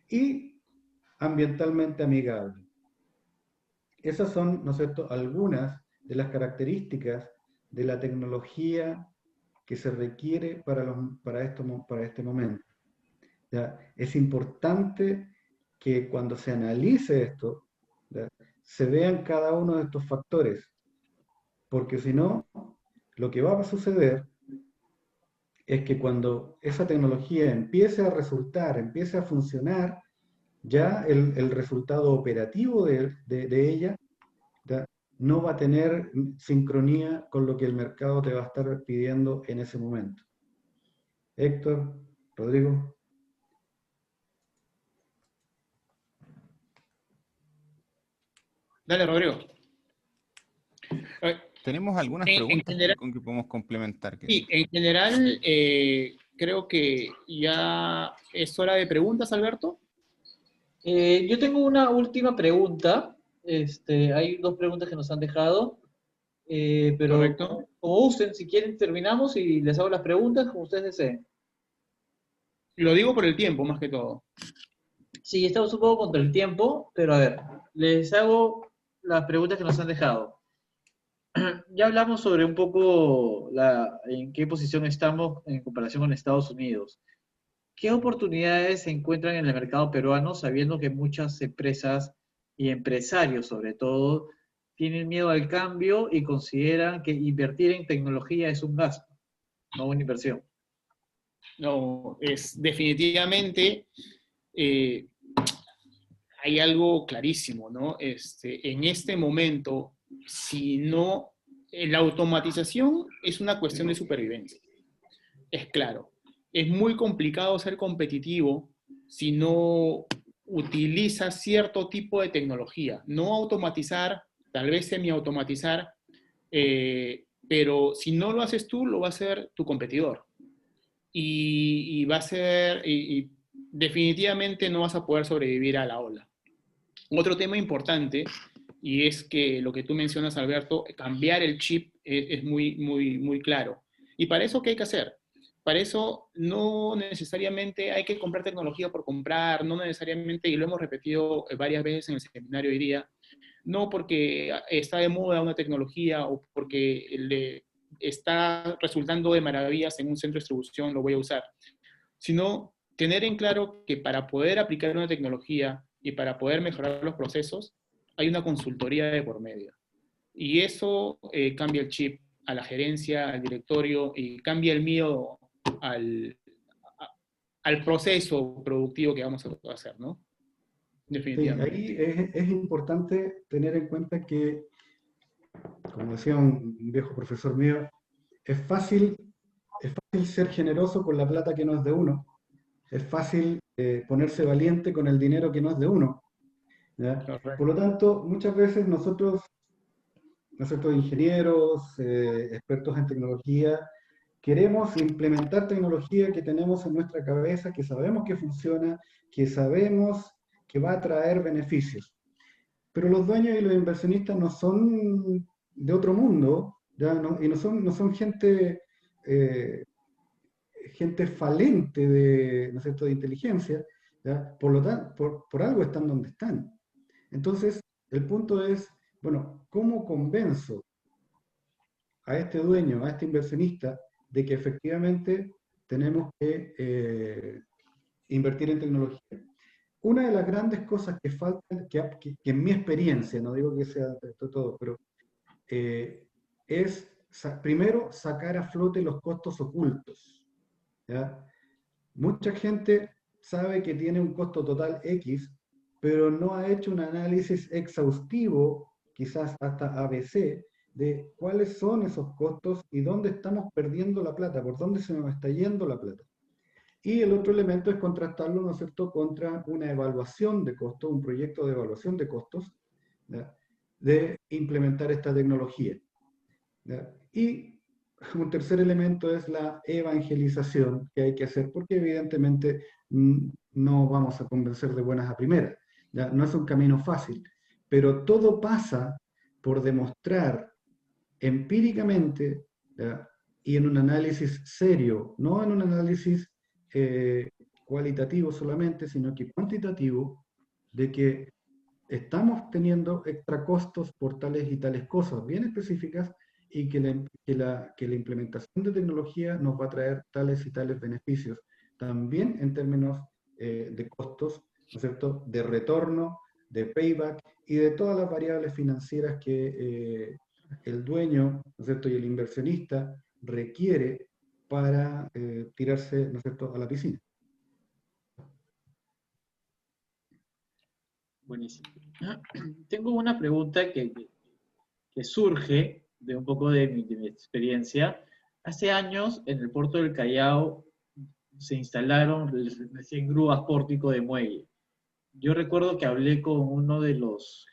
Y ambientalmente amigable. Esas son, ¿no es cierto?, algunas de las características de la tecnología que se requiere para este momento. ¿Ya? Es importante que cuando se analice esto, ¿ya?, se vean cada uno de estos factores, porque si no, lo que va a suceder es que cuando esa tecnología empiece a resultar, empiece a funcionar, ya el resultado operativo de ella ¿ya?, no va a tener sincronía con lo que el mercado te va a estar pidiendo en ese momento. Héctor, Rodrigo. Dale, Rodrigo. Tenemos algunas preguntas con que podemos complementar. Sí, en general, creo que ya es hora de preguntas, Alberto. Yo tengo una última pregunta. Hay dos preguntas que nos han dejado, pero Correcto. como gusten, si quieren terminamos y les hago las preguntas como ustedes deseen. Lo digo por el tiempo, más que todo. Sí, estamos un poco contra el tiempo, pero a ver, les hago las preguntas que nos han dejado. Ya hablamos sobre un poco en qué posición estamos en comparación con Estados Unidos. ¿Qué oportunidades se encuentran en el mercado peruano sabiendo que muchas empresas y empresarios, sobre todo, tienen miedo al cambio y consideran que invertir en tecnología es un gasto, no una inversión? No, es definitivamente hay algo clarísimo, ¿no? En este momento, si no, la automatización es una cuestión de supervivencia. Es claro. Es muy complicado ser competitivo si no utilizas cierto tipo de tecnología. No automatizar, tal vez semiautomatizar, pero si no lo haces tú, lo va a hacer tu competidor. Y va a ser, y definitivamente no vas a poder sobrevivir a la ola. Otro tema importante, y es que lo que tú mencionas, Alberto, cambiar el chip es muy, muy, muy claro. ¿Y para eso qué hay que hacer? Para eso no necesariamente hay que comprar tecnología por comprar, no necesariamente, y lo hemos repetido varias veces en el seminario hoy día, no porque está de moda una tecnología o porque le está resultando de maravillas en un centro de distribución, lo voy a usar, sino tener en claro que para poder aplicar una tecnología y para poder mejorar los procesos, hay una consultoría de por medio. Y eso cambia el chip a la gerencia, al directorio, y cambia el miedo al proceso productivo que vamos a hacer, ¿no? Definitivamente. Sí, ahí es importante tener en cuenta que, como decía un viejo profesor mío, es fácil ser generoso con la plata que no es de uno, es fácil ponerse valiente con el dinero que no es de uno, ¿ya? Por lo tanto, muchas veces nosotros ingenieros, expertos en tecnología, queremos implementar tecnología que tenemos en nuestra cabeza, que sabemos que funciona, que sabemos que va a traer beneficios. Pero los dueños y los inversionistas no son de otro mundo, ¿ya? Y no son gente falente de, ¿no es cierto?, de inteligencia, ¿ya? Por lo tanto, por algo están donde están. Entonces, el punto es, bueno, ¿cómo convenzo a este dueño, a este inversionista, de que efectivamente tenemos que invertir en tecnología. Una de las grandes cosas que faltan, que en mi experiencia, no digo que sea esto todo, pero es primero sacar a flote los costos ocultos, ¿ya? Mucha gente sabe que tiene un costo total X, pero no ha hecho un análisis exhaustivo, quizás hasta ABC, de cuáles son esos costos y dónde estamos perdiendo la plata, por dónde se nos está yendo la plata. Y el otro elemento es contrastarlo, ¿no es cierto?, contra una evaluación de costos, un proyecto de evaluación de costos, ¿ya?, de implementar esta tecnología, ¿ya? Y un tercer elemento es la evangelización que hay que hacer, porque evidentemente no vamos a convencer de buenas a primeras, ¿ya? No es un camino fácil, pero todo pasa por demostrar empíricamente, ¿ya?, y en un análisis serio, no en un análisis cualitativo solamente, sino que cuantitativo, de que estamos teniendo extra costos por tales y tales cosas bien específicas y que la implementación de tecnología nos va a traer tales y tales beneficios, también en términos de costos, ¿no es cierto?, de retorno, de payback y de todas las variables financieras que el dueño, ¿no es cierto?, y el inversionista requiere para tirarse, ¿no es cierto?, a la piscina. Buenísimo. Tengo una pregunta que surge de un poco de mi experiencia. Hace años, en el puerto del Callao, se instalaron recién grúas pórtico de muelle. Yo recuerdo que hablé con uno de los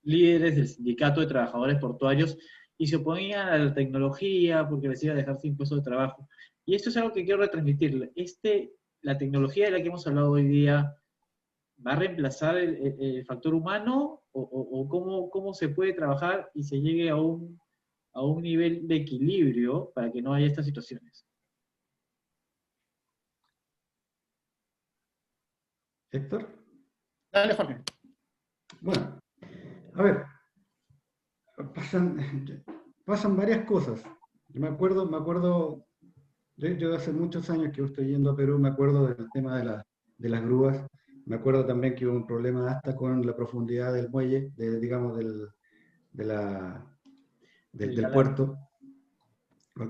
líderes del sindicato de trabajadores portuarios y se oponían a la tecnología porque les iba a dejar sin puesto de trabajo. Y esto es algo que quiero retransmitirle. La tecnología de la que hemos hablado hoy día, ¿va a reemplazar el factor humano o cómo se puede trabajar y se llegue a un nivel de equilibrio para que no haya estas situaciones? Héctor. Dale, Jorge. Bueno, a ver, pasan varias cosas. Yo me acuerdo, yo hace muchos años que estoy yendo a Perú, me acuerdo del tema de las grúas, me acuerdo también que hubo un problema hasta con la profundidad del muelle, digamos, del puerto,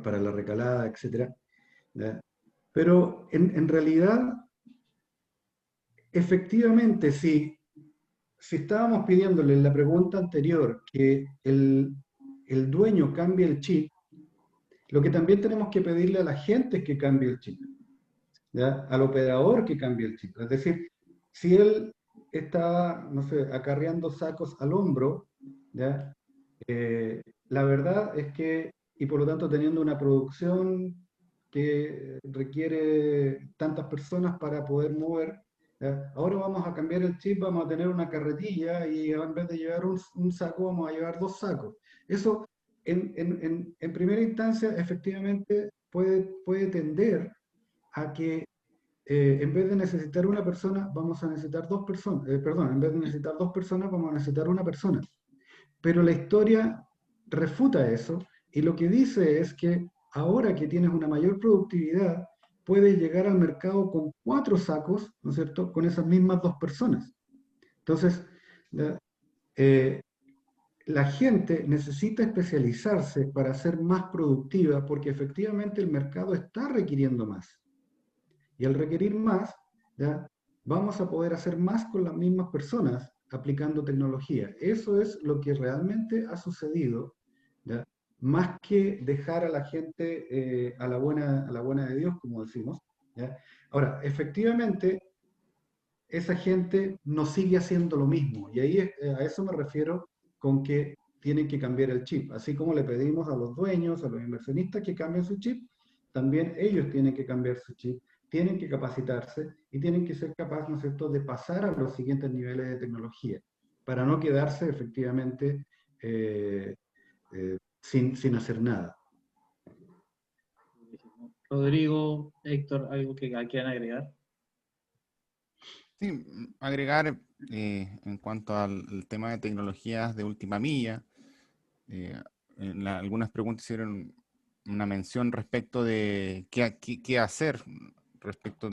para la recalada, etc. ¿Ya? Pero en realidad, efectivamente, si estábamos pidiéndole en la pregunta anterior que el dueño cambie el chip, lo que también tenemos que pedirle a la gente es que cambie el chip, ¿ya?, al operador que cambie el chip. Es decir, si él está, no sé, acarreando sacos al hombro, ¿ya?, la verdad es que, y por lo tanto teniendo una producción que requiere tantas personas para poder mover, ¿ya?, ahora vamos a cambiar el chip, vamos a tener una carretilla y en vez de llevar un saco vamos a llevar 2 sacos. Eso en primera instancia efectivamente puede tender a que en vez de necesitar una persona, vamos a necesitar 2 personas, perdón, en vez de necesitar 2 personas, vamos a necesitar una persona. Pero la historia refuta eso y lo que dice es que ahora que tienes una mayor productividad, puedes llegar al mercado con 4 sacos, ¿no es cierto?, con esas mismas 2 personas. Entonces, la gente necesita especializarse para ser más productiva porque efectivamente el mercado está requiriendo más. Y al requerir más, ¿ya?, vamos a poder hacer más con las mismas personas aplicando tecnología. Eso es lo que realmente ha sucedido, ¿ya?, más que dejar a la gente a la buena de Dios, como decimos, ¿ya? Ahora, efectivamente, esa gente no sigue haciendo lo mismo. Y ahí a eso me refiero con que tienen que cambiar el chip. Así como le pedimos a los dueños, a los inversionistas que cambien su chip, también ellos tienen que cambiar su chip, tienen que capacitarse y tienen que ser capaces, ¿no es cierto?, de pasar a los siguientes niveles de tecnología, para no quedarse efectivamente sin hacer nada. Rodrigo, Héctor, ¿algo que quieran agregar? Sí, agregar en cuanto al tema de tecnologías de última milla, algunas preguntas hicieron una mención respecto de qué hacer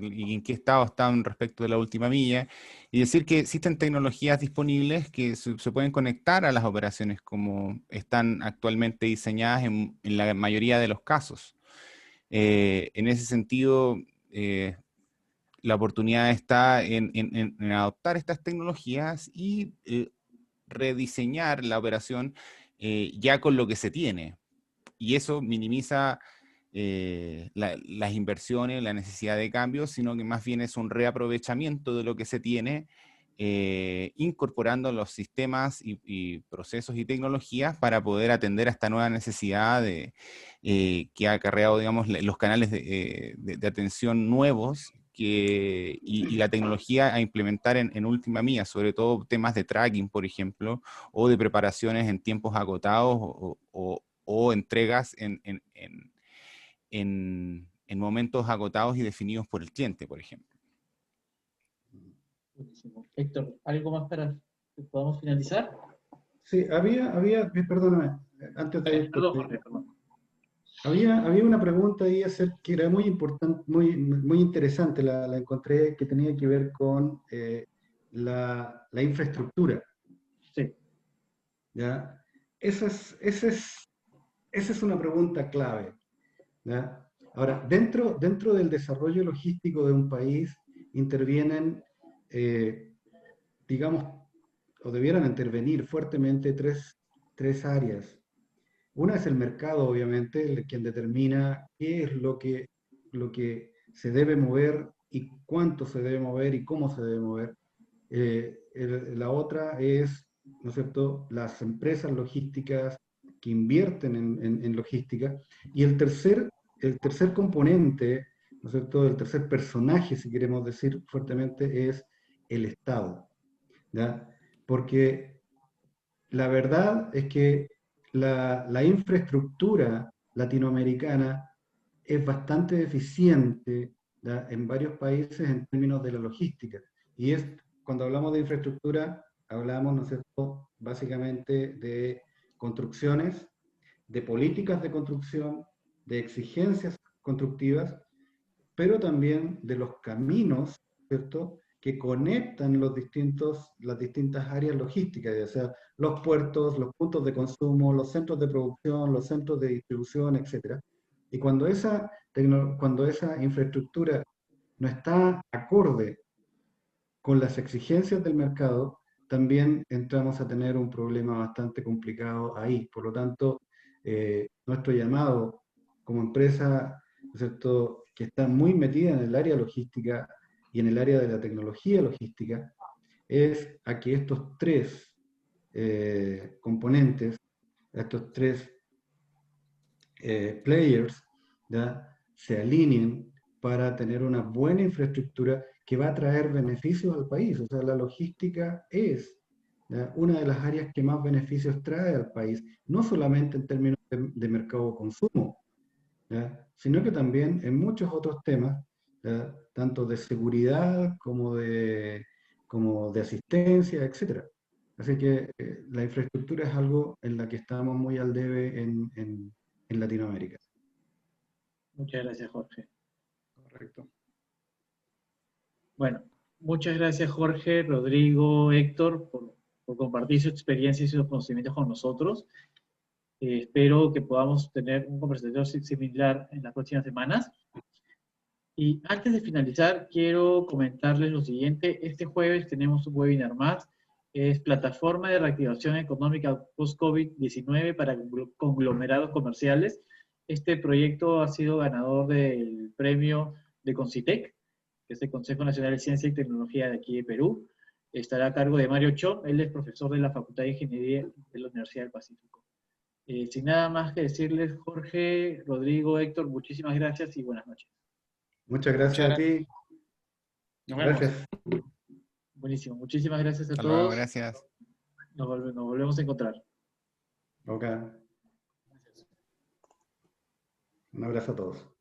y en qué estado están respecto de la última milla, y decir que existen tecnologías disponibles que se pueden conectar a las operaciones como están actualmente diseñadas en la mayoría de los casos. En ese sentido, la oportunidad está en adoptar estas tecnologías y rediseñar la operación ya con lo que se tiene. Y eso minimiza las inversiones, la necesidad de cambios, sino que más bien es un reaprovechamiento de lo que se tiene, incorporando los sistemas y procesos y tecnologías para poder atender a esta nueva necesidad que ha acarreado, digamos, los canales de atención nuevos y la tecnología a implementar en última milla, sobre todo temas de tracking, por ejemplo, o de preparaciones en tiempos agotados o entregas en momentos agotados y definidos por el cliente, por ejemplo. Buenísimo. Héctor, ¿algo más para que podamos finalizar? Sí, perdóname, antes de esto, Perdón, Jorge, perdón. había una pregunta ahí que era muy importante, muy interesante, la encontré, que tenía que ver con la infraestructura. Sí. ¿Ya? Esa es una pregunta clave. ¿Ya? Ahora, dentro del desarrollo logístico de un país intervienen, digamos, o debieran intervenir fuertemente tres áreas. Una es el mercado, obviamente, quien determina qué es lo que se debe mover y cuánto se debe mover y cómo se debe mover. La otra es, ¿no es cierto?, las empresas logísticas que invierten en logística. Y el tercer componente, ¿no es cierto?, el tercer personaje, si queremos decir fuertemente, es el Estado. ¿Ya? Porque la verdad es que la infraestructura latinoamericana es bastante deficiente, ¿ya?, en varios países en términos de la logística. Y cuando hablamos de infraestructura, hablamos, ¿no es cierto?, básicamente de construcciones, de políticas de construcción, de exigencias constructivas, pero también de los caminos, ¿cierto?, que conectan las distintas áreas logísticas, ya sea los puertos, los puntos de consumo, los centros de producción, los centros de distribución, etc. Y cuando esa infraestructura no está acorde con las exigencias del mercado, también entramos a tener un problema bastante complicado ahí. Por lo tanto, nuestro llamado como empresa, ¿no es cierto?, que está muy metida en el área logística y en el área de la tecnología logística, es a que estos tres componentes, estos tres players, ¿ya?, se alineen para tener una buena infraestructura que va a traer beneficios al país. O sea, la logística es, ¿ya?, una de las áreas que más beneficios trae al país, no solamente en términos de mercado consumo, ¿ya?, sino que también en muchos otros temas, ¿ya?, tanto de seguridad como de asistencia, etc. Así que la infraestructura es algo en la que estamos muy al debe en Latinoamérica. Muchas gracias, Jorge. Correcto. Bueno, muchas gracias, Jorge, Rodrigo, Héctor, por compartir su experiencia y sus conocimientos con nosotros. Espero que podamos tener un conversatorio similar en las próximas semanas. Y antes de finalizar, quiero comentarles lo siguiente. Este jueves tenemos un webinar más. Es Plataforma de Reactivación Económica Post-COVID-19 para conglomerados comerciales. Este proyecto ha sido ganador del premio de Concitec, que es el Consejo Nacional de Ciencia y Tecnología de aquí de Perú. Estará a cargo de Mario Cho. Él es profesor de la Facultad de Ingeniería de la Universidad del Pacífico. Sin nada más que decirles, Jorge, Rodrigo, Héctor, muchísimas gracias y buenas noches. Muchas gracias a ti. Nos vemos. Gracias. Buenísimo. Muchísimas gracias a Hasta luego, todos. gracias. Nos volvemos a encontrar. Ok. Un abrazo a todos.